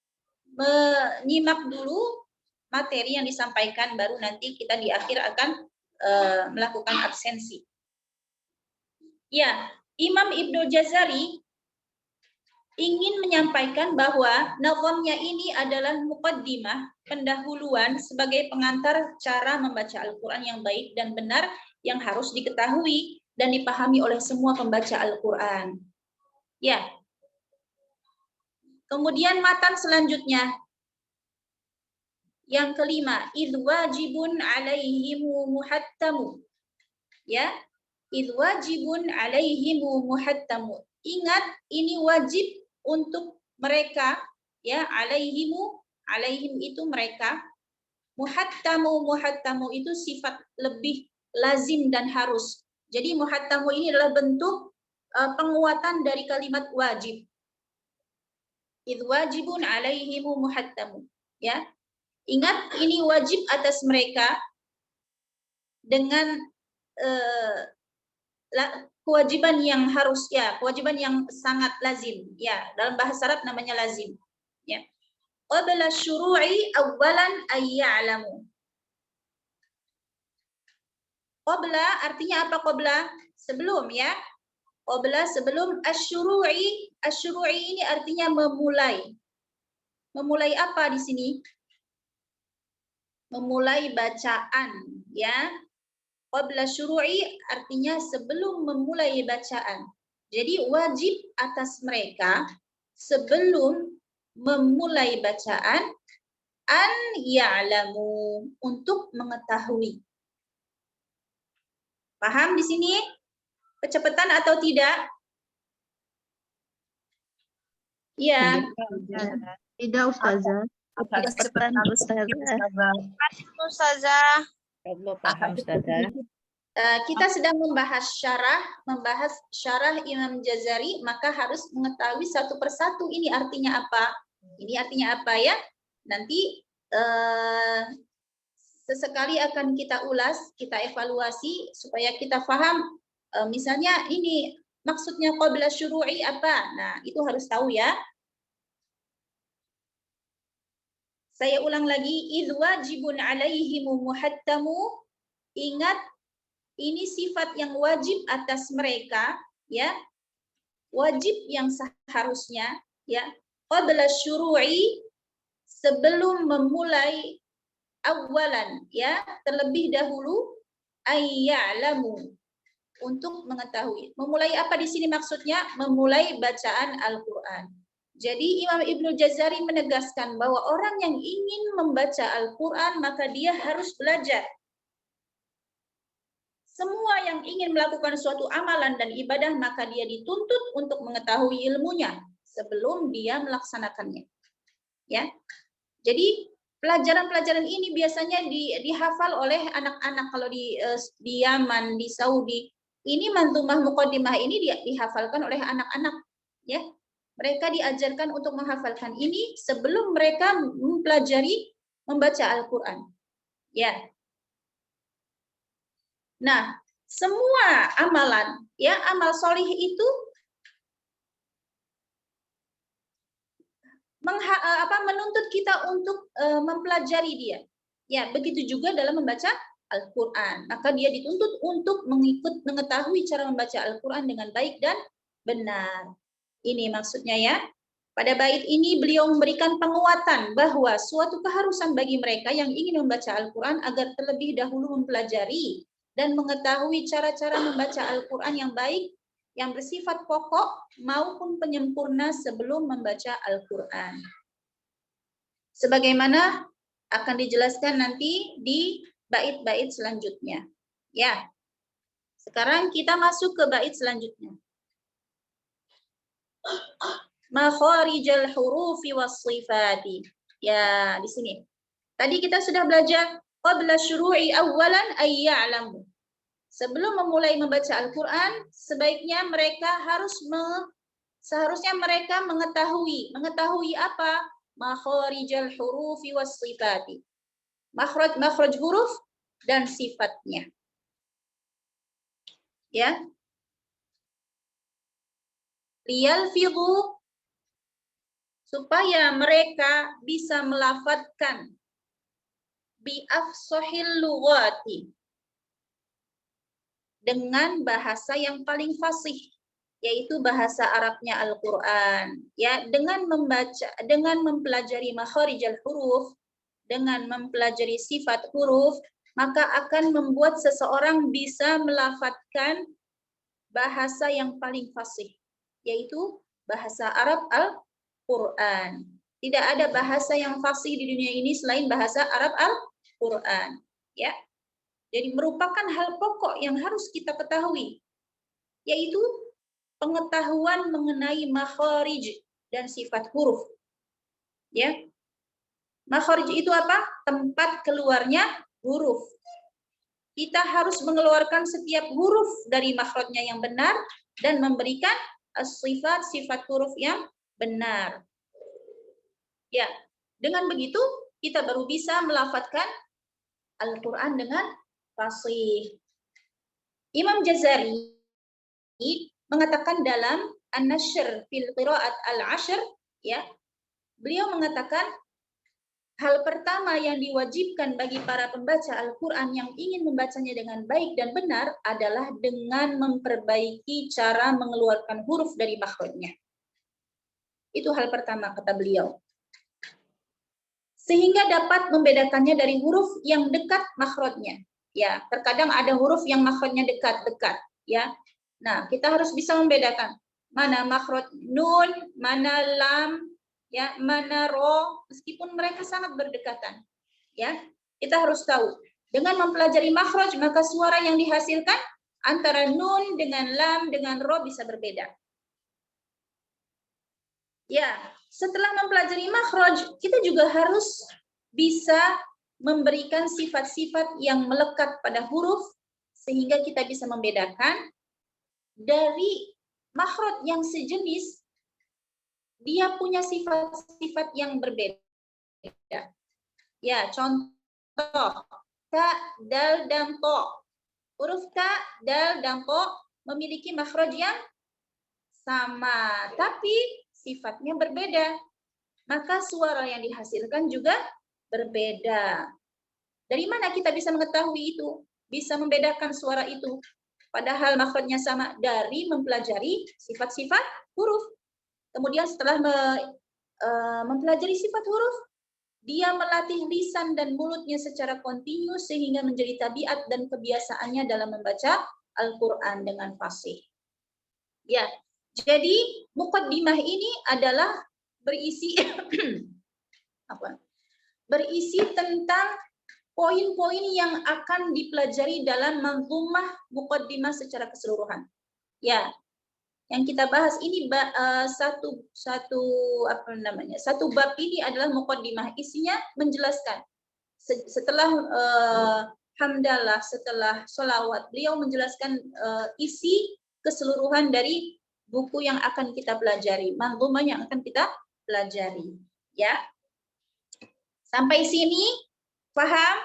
menyimak dulu materi yang disampaikan, baru nanti kita di akhir akan melakukan absensi. Ya, Imam Ibnu Jazari ingin menyampaikan bahwa nazamnya ini adalah muqaddimah, pendahuluan sebagai pengantar cara membaca Al-Quran yang baik dan benar yang harus diketahui dan dipahami oleh semua pembaca Al-Quran. Ya. Kemudian matan selanjutnya. Yang kelima, idh wajibun alaihimu muhattamu. Ya. Idh wajibun alaihimu muhattamu. Ingat, ini wajib untuk mereka, ya, alaihim itu mereka, muhattamu itu sifat lebih lazim dan harus. Jadi muhattamu ini adalah bentuk penguatan dari kalimat wajib. Idh wajibun alaihimu muhattamu, ya. Ingat, ini wajib atas mereka dengan kewajiban yang harus, ya, kewajiban yang sangat lazim, ya, dalam bahasa Arab namanya lazim, ya. Qabla syuru'i awwalan ay ya'lamu. Qabla artinya apa? Qabla sebelum, ya. Qabla sebelum, asyuru'i, asyuru'i ini artinya memulai. Memulai apa di sini? Memulai bacaan, ya. Qabla syuru'i artinya sebelum memulai bacaan. Jadi wajib atas mereka sebelum memulai bacaan an ya'lamu, untuk mengetahui. Paham di sini? Kecepatan atau tidak? Iya. Tidak, Ustazah. Cepetan, Ustazah. Ustazah. Belum paham, Ustazah. Kita sedang membahas syarah Imam Jazari, maka harus mengetahui satu persatu ini artinya apa. Ini artinya apa, ya? Nanti sesekali akan kita ulas, kita evaluasi supaya kita paham. Misalnya ini maksudnya qabla syuru'i apa? Nah, itu harus tahu, ya. Saya ulang lagi, idh wajibun alaihimu muhattamu. Ingat, ini sifat yang wajib atas mereka, ya. Wajib yang seharusnya, ya. Qabla syuru'i, sebelum memulai, awalan, ya, terlebih dahulu, ayya'lamu, untuk mengetahui. Memulai apa di sini maksudnya? Memulai bacaan Al-Quran. Jadi Imam Ibnu Jazari menegaskan bahwa orang yang ingin membaca Al-Quran maka dia harus belajar. Semua yang ingin melakukan suatu amalan dan ibadah maka dia dituntut untuk mengetahui ilmunya sebelum dia melaksanakannya. Ya. Jadi pelajaran-pelajaran ini biasanya dihafal oleh anak-anak kalau di Yaman, di Saudi. Ini manzumah muqaddimah ini dihafalkan oleh anak-anak, ya. Mereka diajarkan untuk menghafalkan ini sebelum mereka mempelajari membaca Al-Quran. Ya. Nah, semua amalan, ya, amal solih itu menuntut kita untuk mempelajari dia. Ya, begitu juga dalam membaca Al-Quran. Maka dia dituntut untuk mengetahui cara membaca Al-Quran dengan baik dan benar. Ini maksudnya, ya. Pada bait ini beliau memberikan penguatan bahwa suatu keharusan bagi mereka yang ingin membaca Al-Quran agar terlebih dahulu mempelajari dan mengetahui cara-cara membaca Al-Quran yang baik, yang bersifat pokok maupun penyempurna sebelum membaca Al-Quran. Sebagaimana akan dijelaskan nanti di bait-bait selanjutnya. Ya, sekarang kita masuk ke bait selanjutnya. Makharijal hurufi was-sifati. Ya, di sini. Tadi kita sudah belajar qabla syuru'i awwalan ay ya'lamu. Sebelum memulai membaca Al-Qur'an, sebaiknya mereka seharusnya mereka mengetahui apa? Makharijal hurufi was-sifati. Makhraj huruf dan sifatnya. Ya. Liyalfidhu, supaya mereka bisa melafadzkan bi afsahil lughati, dengan bahasa yang paling fasih, yaitu bahasa Arabnya Al-Qur'an. Ya, dengan mempelajari makharijal huruf, dengan mempelajari sifat huruf, maka akan membuat seseorang bisa melafadzkan bahasa yang paling fasih, yaitu bahasa Arab Al-Quran. Tidak ada bahasa yang fasih di dunia ini selain bahasa Arab Al-Quran. Ya, jadi merupakan hal pokok yang harus kita ketahui, yaitu pengetahuan mengenai makharij dan sifat huruf. Ya, makharij itu apa? Tempat keluarnya huruf. Kita harus mengeluarkan setiap huruf dari makhrajnya yang benar dan memberikan sifat huruf yang benar. Ya, dengan begitu kita baru bisa melafadzkan Al-Quran dengan fasih. Imam Jazari mengatakan dalam An-Nashr fil Qira'at Al-Ashr, ya, beliau mengatakan hal pertama yang diwajibkan bagi para pembaca Al-Quran yang ingin membacanya dengan baik dan benar adalah dengan memperbaiki cara mengeluarkan huruf dari makhrajnya. Itu hal pertama kata beliau. Sehingga dapat membedakannya dari huruf yang dekat makhrajnya. Ya, terkadang ada huruf yang makhrajnya dekat-dekat. Ya, nah kita harus bisa membedakan mana makhraj nun, mana lam, ya, mana ro, meskipun mereka sangat berdekatan. Ya, kita harus tahu. Dengan mempelajari makhraj, maka suara yang dihasilkan antara nun dengan lam dengan ro bisa berbeda. Ya, setelah mempelajari makhraj, kita juga harus bisa memberikan sifat-sifat yang melekat pada huruf sehingga kita bisa membedakan dari makhraj yang sejenis, dia punya sifat-sifat yang berbeda. Ya, contoh ta, dal, dan to. Huruf ta, dal, dan to memiliki makhraj yang sama, tapi sifatnya berbeda. Maka suara yang dihasilkan juga berbeda. Dari mana kita bisa mengetahui itu? Bisa membedakan suara itu? Padahal makhrajnya sama, dari mempelajari sifat-sifat huruf. Kemudian setelah mempelajari sifat huruf, dia melatih lisan dan mulutnya secara kontinu sehingga menjadi tabiat dan kebiasaannya dalam membaca Al-Quran dengan fasih. Ya, jadi muqaddimah ini adalah berisi berisi tentang poin-poin yang akan dipelajari dalam manzumah muqaddimah secara keseluruhan. Ya, yang kita bahas ini satu bab ini adalah muqaddimah. Isinya menjelaskan setelah hamdalah, setelah sholawat, beliau menjelaskan isi keseluruhan dari buku yang akan kita pelajari, manzumah yang akan kita pelajari. Ya, sampai sini paham?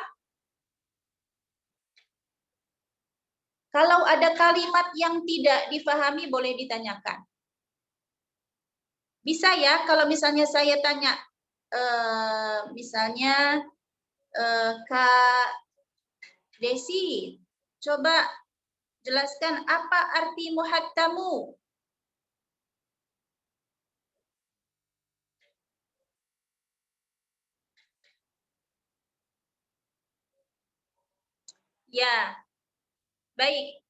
Kalau ada kalimat yang tidak difahami boleh ditanyakan. Bisa ya, kalau misalnya saya tanya, misalnya Kak Desi, coba jelaskan apa arti muhattamu. Ya, baik.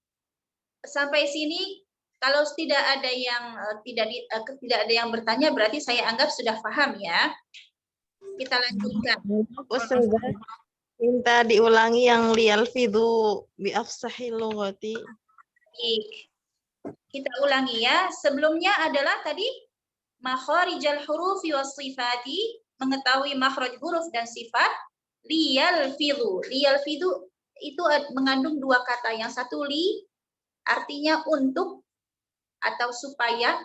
Sampai sini kalau tidak ada yang tidak ada yang bertanya berarti saya anggap sudah paham ya. Kita lanjutkan. Ustazah, minta diulangi yang liyalfidhu bi afsahil lughati. Baik. Kita ulangi ya. Sebelumnya adalah tadi makharijal hurufi was sifati, mengetahui makhraj huruf dan sifat. Liyalfidhu. Liyalfidhu itu mengandung dua kata. Yang satu li artinya untuk atau supaya,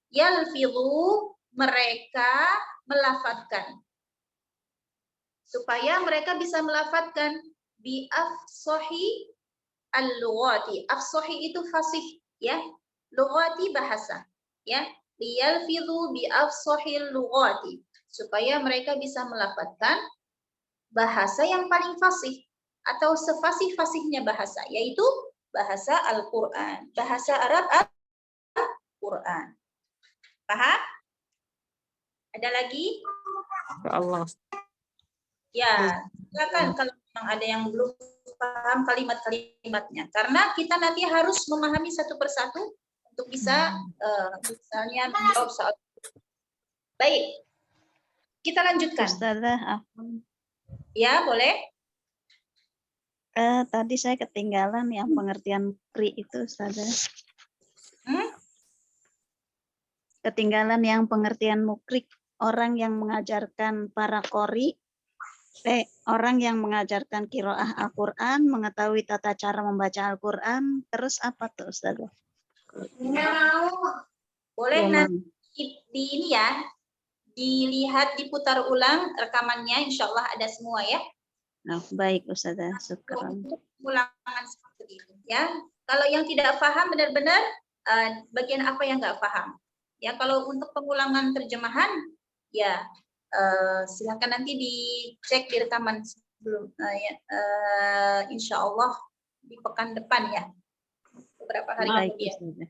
yalfidhu mereka melafadzkan. Supaya mereka bisa melafadzkan bi afsahi al-lughati. Afsahi itu fasih ya. Lughati bahasa ya. Liyalfidhu bi afsahil lughati. Supaya mereka bisa melafadzkan bahasa yang paling fasih atau sefasih-fasihnya bahasa, yaitu bahasa Al-Quran, bahasa Arab Al-Quran. Paham? Ada lagi? Allah. Ya, silakan kalau memang ada yang belum paham kalimat-kalimatnya. Karena kita nanti harus memahami satu persatu untuk bisa misalnya menjawab soal. Baik, kita lanjutkan. Ustazah, afwan. Ya, boleh. Tadi saya ketinggalan yang pengertian kri itu, Ustazah. Ketinggalan yang pengertian mukrik, orang yang mengajarkan para qori, orang yang mengajarkan qiraah Al-Quran, mengetahui tata cara membaca Al-Quran, terus apa tuh, Ustazah? Boleh Ya, nanti di ini ya, dilihat, diputar ulang rekamannya, insya Allah ada semua ya. Nah, baik Ustazah, syukran. Untuk ulangan seperti itu ya. Kalau yang tidak paham benar-benar bagian apa yang nggak paham. Ya, kalau untuk pengulangan terjemahan ya silakan nanti dicek di rekaman sebelum insya Allah di pekan depan ya. Beberapa hari Baik, kemudian. Ustazah.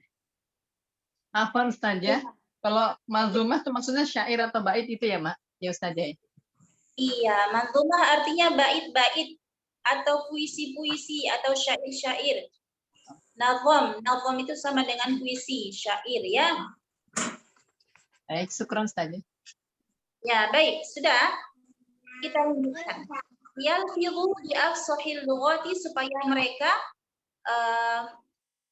Afwan Ustazah, kalau manzumah itu maksudnya syair atau bait itu ya, Mak? Ya Ustazah. Iya, manzumah artinya bait-bait atau puisi-puisi atau syair-syair. Nazam itu sama dengan puisi, syair ya. Baik, syukran Ustazah. Ya, baik, sudah. Kita lanjutkan. Yalfidhu bi afsahil lughati, supaya mereka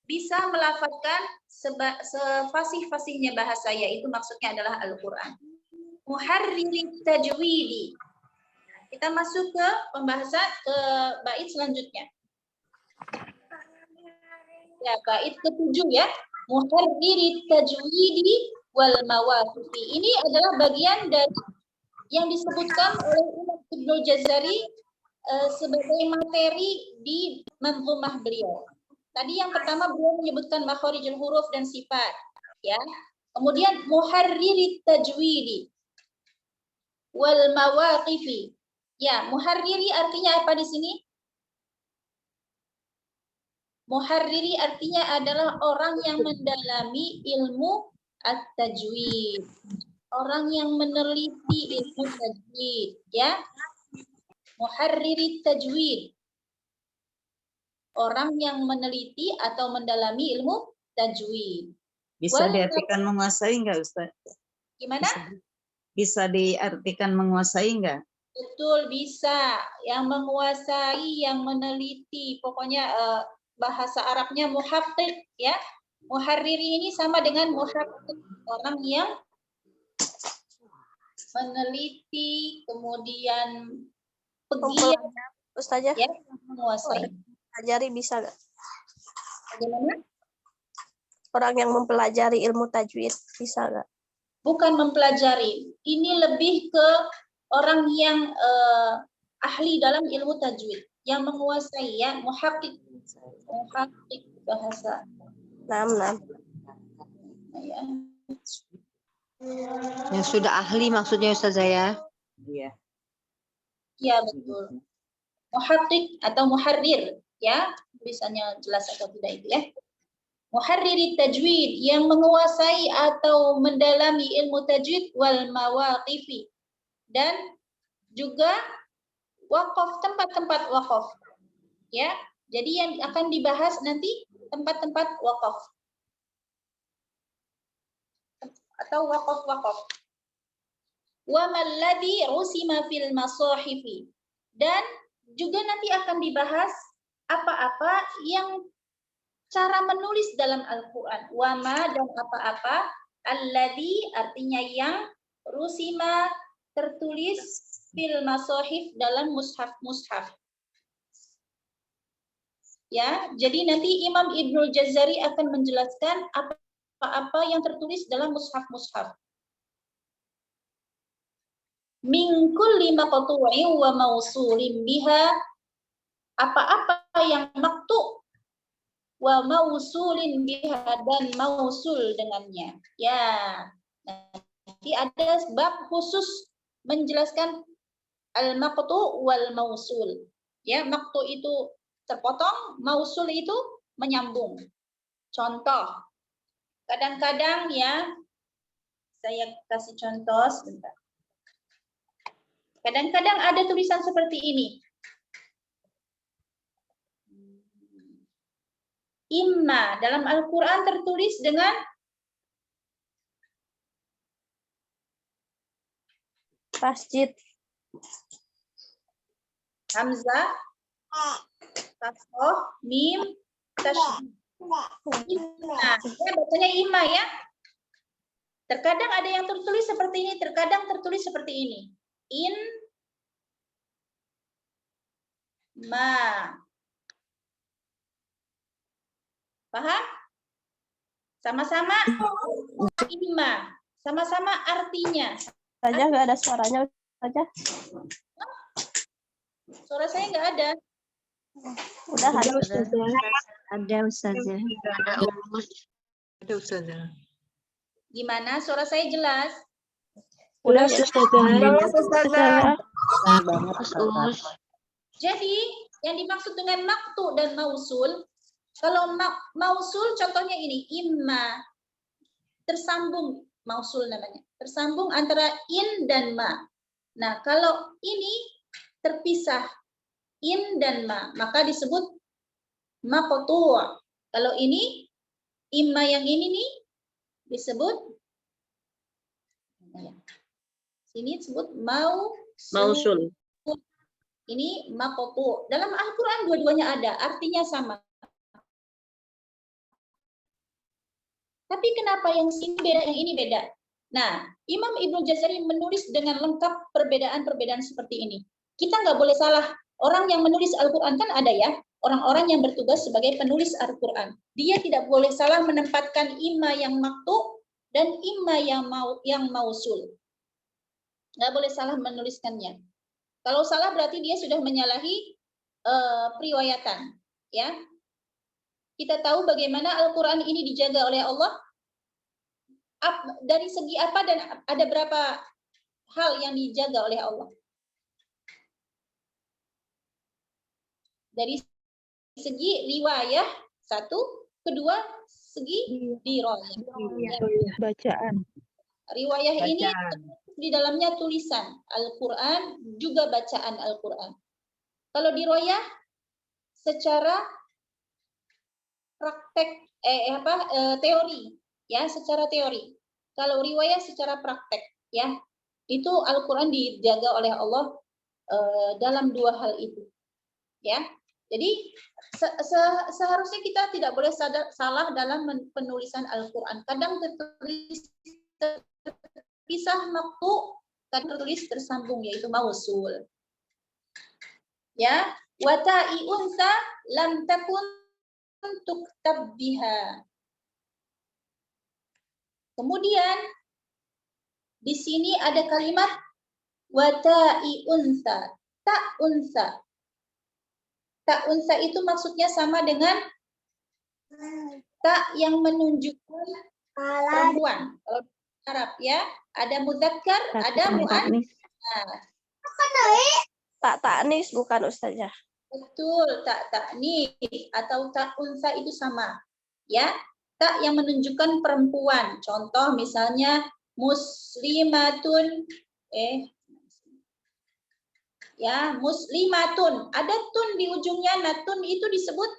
bisa melafadzkan sefasih-fasihnya bahasa, yaitu maksudnya adalah Al-Quran. Muharririt tajwidi. Kita masuk ke pembahasan ke bait selanjutnya. Ya, bait ke-7 ya. Muharririt tajwidi wal mawaqifi. Ini adalah bagian dari yang disebutkan oleh Imam Ibnul Jazari sebagai materi di manzumah beliau. Tadi yang pertama beliau menyebutkan makharijul huruf dan sifat, ya. Kemudian muharririt tajwidi wal mawaqifi. Ya, muharriri artinya apa di sini? Muharriri artinya adalah orang yang mendalami ilmu at-tajwid. Orang yang meneliti ilmu tajwid, ya. Muharriri tajwid. Orang yang meneliti atau mendalami ilmu tajwid. Bisa diartikan menguasai enggak, Ustaz? Gimana? Bisa diartikan menguasai enggak? Betul, bisa. Yang menguasai, yang meneliti, pokoknya bahasa Arabnya muhaqqiq ya. Muharriri ini sama dengan muhaqqiq, orang yang meneliti, kemudian pegiat, Ustazah, ya, menguasai. pelajari bisa nggak? Bagaimana? Orang yang mempelajari ilmu tajwid bisa nggak? Bukan mempelajari, ini lebih ke orang yang ahli dalam ilmu tajwid, yang menguasai ya, muhaqqiq bahasa. Nah. Ya. Yang sudah ahli maksudnya Ustazah ya? Iya. Ya, betul. Muhaqqiq atau muharrir ya, tulisannya jelas atau tidak itu ya. Muharriri tajwid, yang menguasai atau mendalami ilmu tajwid wal mawaqifi, dan juga waqaf, tempat-tempat waqaf. Ya, jadi yang akan dibahas nanti tempat-tempat wakaf atau wakaf-wakaf. Wa malladzi rusima fil masahifi. Dan juga nanti akan dibahas apa-apa yang cara menulis dalam Al-Qur'an. Wa ma dan apa-apa, alladzi artinya yang, rusima tertulis, fil masahif dalam mushaf-mushaf. Ya, jadi nanti Imam Ibnul Jazari akan menjelaskan apa-apa yang tertulis dalam mushaf-mushaf. Min kulli maqtu'in wa mausulin biha, apa-apa yang maktu wa mausulin biha dan mausul dengannya. Ya, nanti ada bab khusus menjelaskan al-maqtu' wal mausul. Ya, maktu itu terpotong, mausul itu menyambung. Contoh, kadang-kadang ya, saya kasih contoh sebentar. Kadang-kadang ada tulisan seperti ini. Imma dalam Al-Quran tertulis dengan Masjid. hamzah, kasroh, mim, tasydid. Imma, ya bacanya imma ya. Terkadang ada yang tertulis seperti ini, terkadang tertulis seperti ini. In ma. Paham? Sama-sama imma, sama-sama artinya. Saja nggak ada suaranya saja. Suara saya nggak ada. Udah ada. Ada Ustazah. Ada Ustazah. Gimana? Suara saya jelas? Udah Ustazah. Jadi, yang dimaksud dengan maktu dan mausul, kalau mausul contohnya ini, imma, tersambung, mausul namanya, tersambung antara in dan ma. Nah, kalau ini terpisah, in dan ma, maka disebut maqtu'. Kalau ini, imma yang ini nih, disebut, sini disebut mausul. Ini maqtu'. Dalam Al-Quran dua-duanya ada, artinya sama. Tapi kenapa yang sini beda, yang ini beda? Nah, Imam Ibnu Jazari menulis dengan lengkap perbedaan-perbedaan seperti ini. Kita nggak boleh salah. Orang yang menulis Al-Quran kan ada ya, orang-orang yang bertugas sebagai penulis Al-Quran. Dia tidak boleh salah menempatkan imma yang maktu dan imma yang mausul. Nggak boleh salah menuliskannya. Kalau salah berarti dia sudah menyalahi periwayatan. Ya, kita tahu bagaimana Al-Quran ini dijaga oleh Allah. Dari segi apa dan ada berapa hal yang dijaga oleh Allah? Dari segi riwayah satu, kedua segi dirayah. Bacaan. Riwayah ini di dalamnya tulisan Al-Quran juga bacaan Al-Quran. Kalau dirayah secara praktek teori ya, secara teori. Kalau riwayah secara praktek ya, itu Al-Quran dijaga oleh Allah dalam dua hal itu ya. Jadi seharusnya kita tidak boleh salah dalam penulisan Al-Quran. Kadang tertulis terpisah maktu, kadang tertulis tersambung yaitu mausul. Ya, wa ta'i unsa lam takun tuktab biha. Kemudian di sini ada kalimat wa ta'i unsa, ta unsa. Ta unsa itu maksudnya sama dengan ta yang menunjukkan perempuan. Kalau Arab ya, ada mudzakkar, ada muannas. Tak taknis bukan Ustazah. Betul, tak taknis atau tak unsa itu sama. Ya, tak yang menunjukkan perempuan. Contoh misalnya muslimatun Ya, muslimatun. Ada tun di ujungnya. Nah, tun itu disebut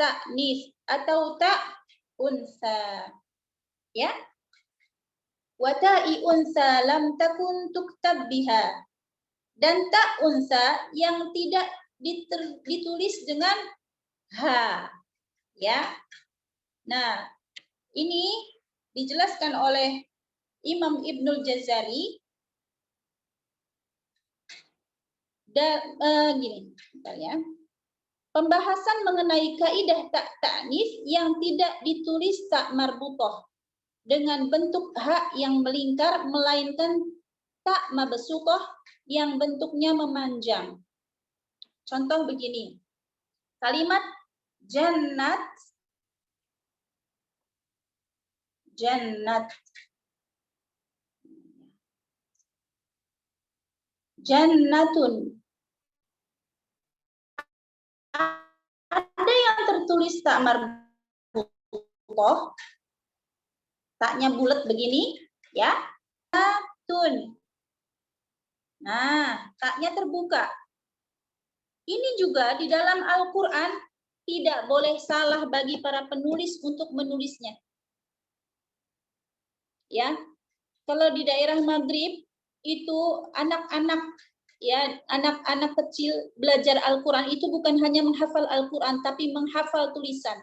ta'nis atau unsa. Ya. Wa ta'i unsa lam takun tuktab biha. Dan unsa yang tidak ditulis dengan ha. Ya. Nah, ini dijelaskan oleh Imam Ibnul Jazari. Gini, bentar ya. Pembahasan mengenai kaidah ta'nis yang tidak ditulis tak marbutoh dengan bentuk hak yang melingkar, melainkan tak mabsutoh yang bentuknya memanjang. Contoh begini, kalimat jannat, jannatun. Ada yang tertulis tak marbutoh, taknya bulat begini, ya. Jannatun. Nah, taknya terbuka. Ini juga di dalam Al-Quran tidak boleh salah bagi para penulis untuk menulisnya. Ya, kalau di daerah Maghrib itu anak-anak, ya, anak-anak kecil belajar Al-Quran itu bukan hanya menghafal Al-Quran, tapi menghafal tulisan.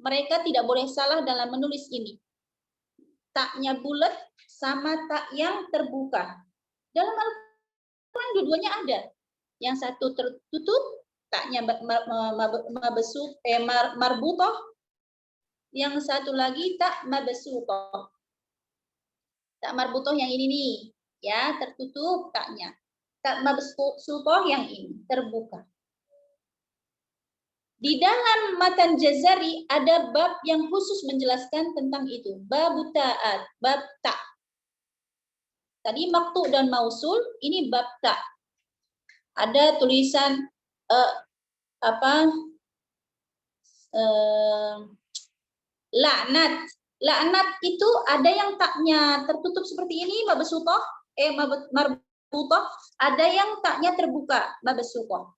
Mereka tidak boleh salah dalam menulis ini. Taknya bulat sama tak yang terbuka. Dalam Al-Quran dua-duanya ada. Yang satu tertutup, taknya marbutoh. Yang satu lagi tak mabsutoh. Tak marbutoh yang ini nih, ya, tertutup taknya. Tak mabsutoh yang ini, terbuka. Di dalam Matan Jazari ada bab yang khusus menjelaskan tentang itu. Bab ta'at, bab ta'. Tadi maktu dan mausul, ini bab ta'. Ada tulisan laknat. Laknat itu ada yang taknya tertutup seperti ini, mabsutoh, marbutoh. Ada yang taknya terbuka, mabsutoh.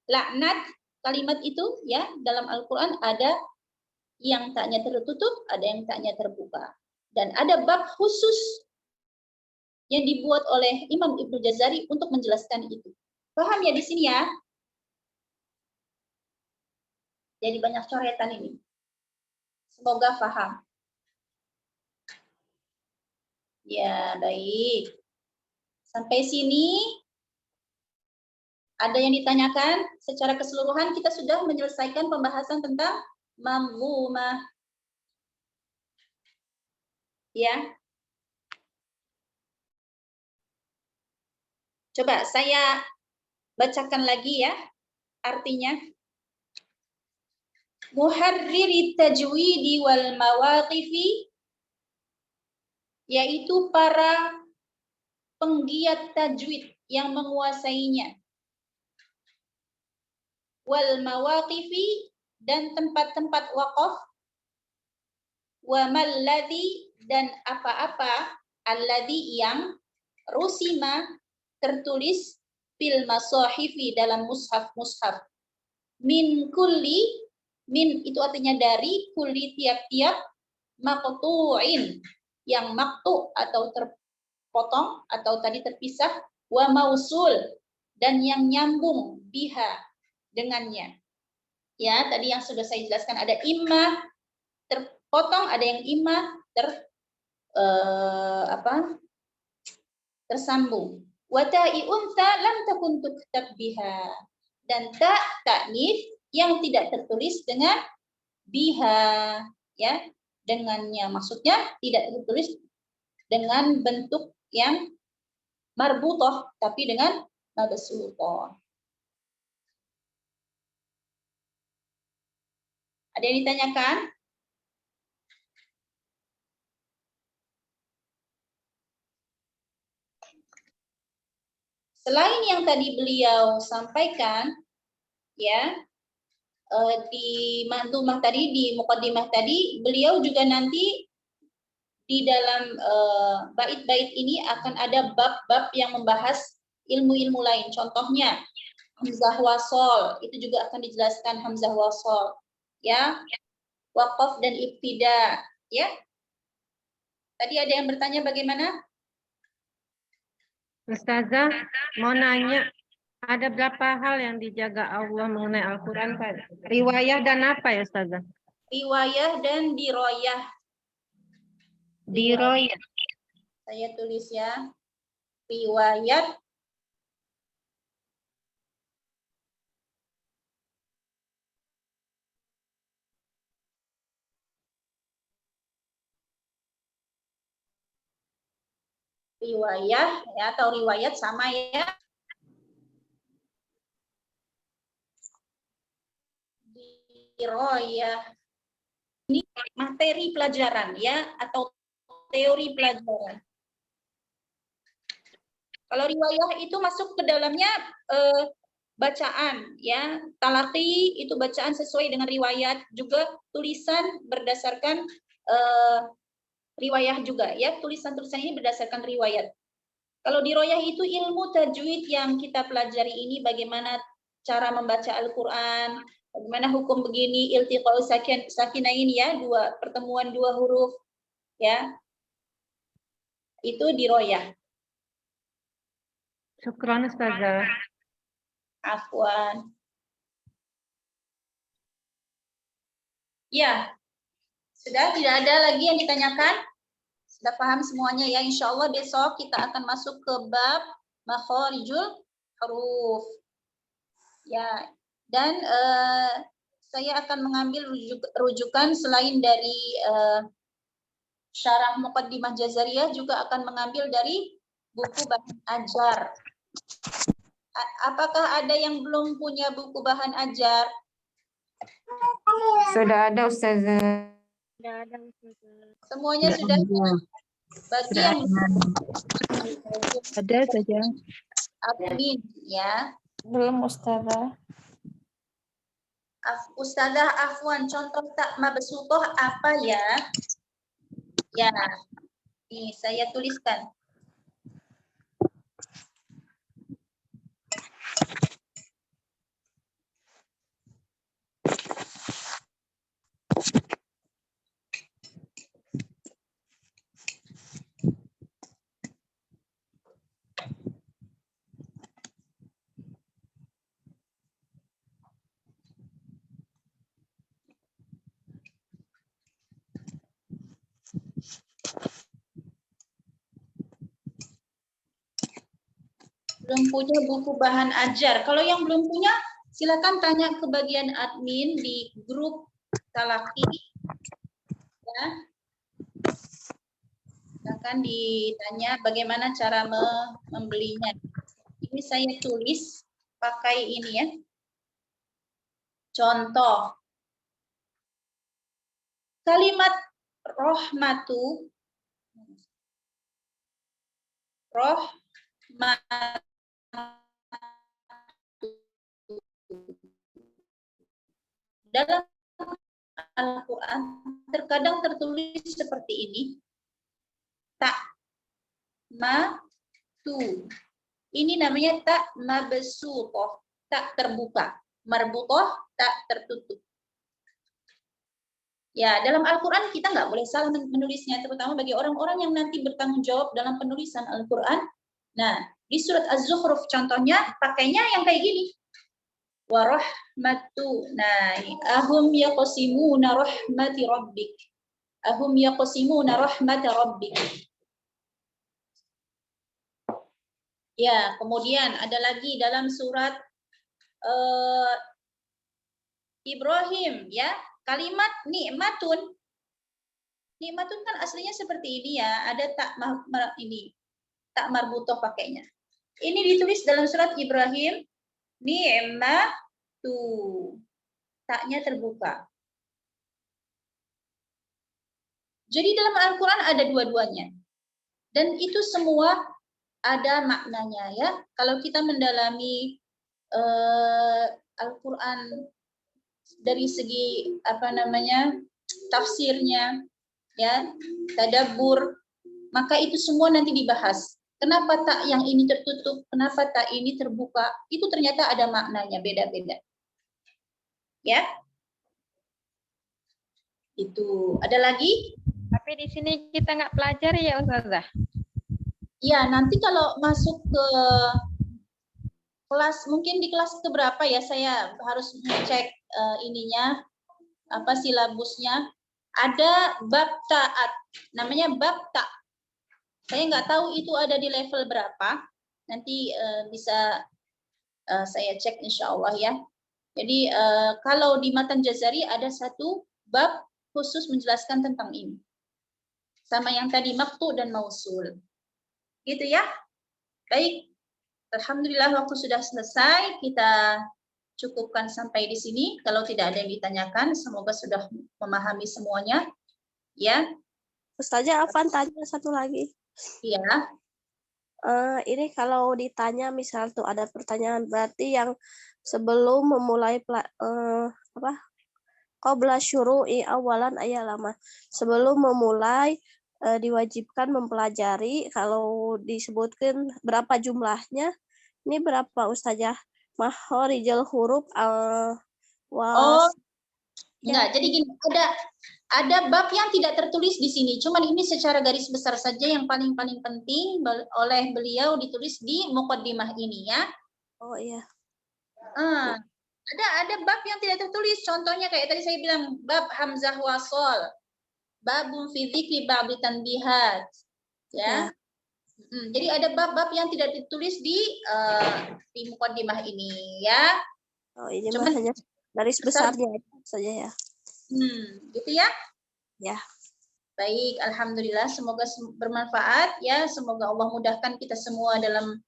Laknat. Kalimat itu, ya, dalam Al-Quran ada yang taknya tertutup, ada yang taknya terbuka. Dan ada bab khusus yang dibuat oleh Imam Ibnu Jazari untuk menjelaskan itu. Paham ya di sini ya? Jadi banyak coretan ini. Semoga paham. Ya, baik. Sampai sini ada yang ditanyakan? Secara keseluruhan kita sudah menyelesaikan pembahasan tentang manzumah. Ya. Coba saya bacakan lagi ya artinya. Muharriri tajwidi wal mawaqifi, yaitu para penggiat tajwid yang menguasainya. Wal mawaqifi, dan tempat-tempat waqaf. Wa malladhi, dan apa-apa, alladhi yang rusima, tertulis fil masahifi, dalam mushaf-mushaf. Min kulli, min itu artinya dari, kulli tiap-tiap, maqtu'in, yang maktu atau terpotong atau tadi terpisah, wa mausul, dan yang nyambung, biha, dengannya. Ya, tadi yang sudah saya jelaskan, ada imma terpotong, ada yang imma tersambung. Wa ta'i unsa lam takun tuktab biha, dan ta'nis yang tidak tertulis dengan biha, ya, dengannya, maksudnya tidak tertulis dengan bentuk yang marbutoh, tapi dengan mabsutoh. Ada yang ditanyakan? Selain yang tadi beliau sampaikan, ya, di manzumah tadi, di muqaddimah tadi, beliau juga nanti di dalam bait-bait ini akan ada bab-bab yang membahas ilmu-ilmu lain. Contohnya hamzah wasol, itu juga akan dijelaskan hamzah wasol, ya, waqaf dan ibtida, ya. Tadi ada yang bertanya bagaimana? Ustazah, mau nanya, ada berapa hal yang dijaga Allah mengenai Al-Quran, Pak? Riwayah dan apa ya, Ustazah? Riwayah dan diroyah. Diroyah. Saya tulis ya. Riwayat riwayah ya, atau riwayat sama ya. Diroyah. Ini materi pelajaran ya, atau teori pelajaran. Kalau riwayah itu masuk ke dalamnya bacaan ya, talaqi itu bacaan sesuai dengan riwayat, juga tulisan berdasarkan riwayah juga ya, tulisan-tulisan ini berdasarkan riwayat. Kalau diroyah itu ilmu tajwid yang kita pelajari ini, bagaimana cara membaca Al-Quran, bagaimana hukum begini, iltiqa'u sakinain ya, pertemuan dua huruf ya, itu diroyah. Syukran, Ustazah. Afwan. Ya, sudah tidak ada lagi yang ditanyakan? Sudah paham semuanya ya? Insya Allah besok kita akan masuk ke bab makharijul huruf. Ya, dan saya akan mengambil rujukan selain dari syarah Muqaddimah Jazariyah, juga akan mengambil dari buku bahan ajar. Apakah ada yang belum punya buku bahan ajar? Sudah ada, Ustazah. Sudah ada, Ustazah. Semuanya sudah. Bagi yang Ada saja. admin ya. Belum, Ustazah. Ustazah Afwan, contoh tak mabsutoh apa ya? Ya, ini saya tuliskan. Belum punya buku bahan ajar. Kalau yang belum punya, silakan tanya ke bagian admin di grup Talaki. Ya. Silakan ditanya bagaimana cara membelinya. Ini saya tulis pakai ini ya. Contoh. Kalimat rohmatu. Dalam Al-Quran terkadang tertulis seperti ini. Tak ma-tu. Ini namanya tak mabsutoh, tak terbuka. Marbutoh, tak tertutup. Ya, dalam Al-Quran kita nggak boleh salah menulisnya, terutama bagi orang-orang yang nanti bertanggung jawab dalam penulisan Al-Quran. Nah, di surat Az-Zukhruf contohnya pakainya yang kayak gini. Warahmatu. Nah, ahum yaqsimuna rahmati rabbik. Ahum yaqsimuna rahmati rabbik. Ya, kemudian ada lagi dalam surat Ibrahim ya, kalimat nikmatun. Nikmatun kan aslinya seperti ini ya, ada tak ini tak marbutoh pakainya. Ini ditulis dalam surat Ibrahim, ni'matu. Taknya terbuka. Jadi dalam Al-Quran ada dua-duanya. Dan itu semua ada maknanya ya. Kalau kita mendalami Al-Quran dari segi tafsirnya, ya, tadabbur, maka itu semua nanti dibahas. Kenapa tak yang ini tertutup, kenapa tak ini terbuka, itu ternyata ada maknanya beda-beda. Ya, itu ada lagi? Tapi di sini kita nggak pelajari ya Ustazah. Ya, nanti kalau masuk ke kelas, mungkin di kelas keberapa ya, saya harus ngecek ininya, apa silabusnya. Ada bab taat, namanya bab ta. Saya nggak tahu itu ada di level berapa. Nanti bisa saya cek insya Allah ya. Jadi kalau di Matan Jazari ada satu bab khusus menjelaskan tentang ini. Sama yang tadi maqtu dan mausul. Gitu ya. Baik. Alhamdulillah waktu sudah selesai. Kita cukupkan sampai di sini. Kalau tidak ada yang ditanyakan, semoga sudah memahami semuanya. Ya. Ustazah Afan tanya satu lagi. Iya. Ini kalau ditanya misal tuh ada pertanyaan, berarti yang sebelum memulai qabla syuru'i awalan ayalama, sebelum memulai diwajibkan mempelajari. Kalau disebutkan berapa jumlahnya, ini berapa Ustazah? Makhorijal huruf Enggak, jadi gini, ada bab yang tidak tertulis di sini. Cuman ini secara garis besar saja yang paling penting oleh beliau ditulis di muqaddimah ini ya. Oh iya. Ada bab yang tidak tertulis. Contohnya kayak tadi saya bilang bab hamzah wasol, babun fi dzikri ba'di tanbihat. Ya. Jadi ada bab-bab yang tidak ditulis di muqaddimah ini ya. Oh, ini hanya garis besarnya saja ya. Gitu ya? Ya. Baik, alhamdulillah semoga bermanfaat ya. Semoga Allah mudahkan kita semua dalam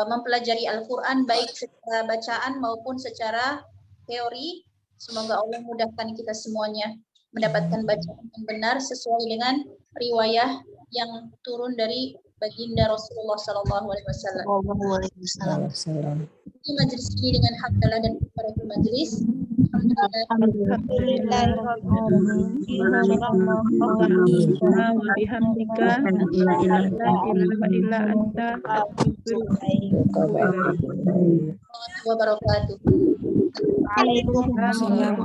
mempelajari Al-Qur'an baik secara bacaan maupun secara teori. Semoga Allah mudahkan kita semuanya mendapatkan bacaan yang benar sesuai dengan riwayah yang turun dari baginda Rasulullah SAW. Di majelis ini dengan hamdalah dan barakallahu majelis. Wabarakatuh. Waalaikumsalam.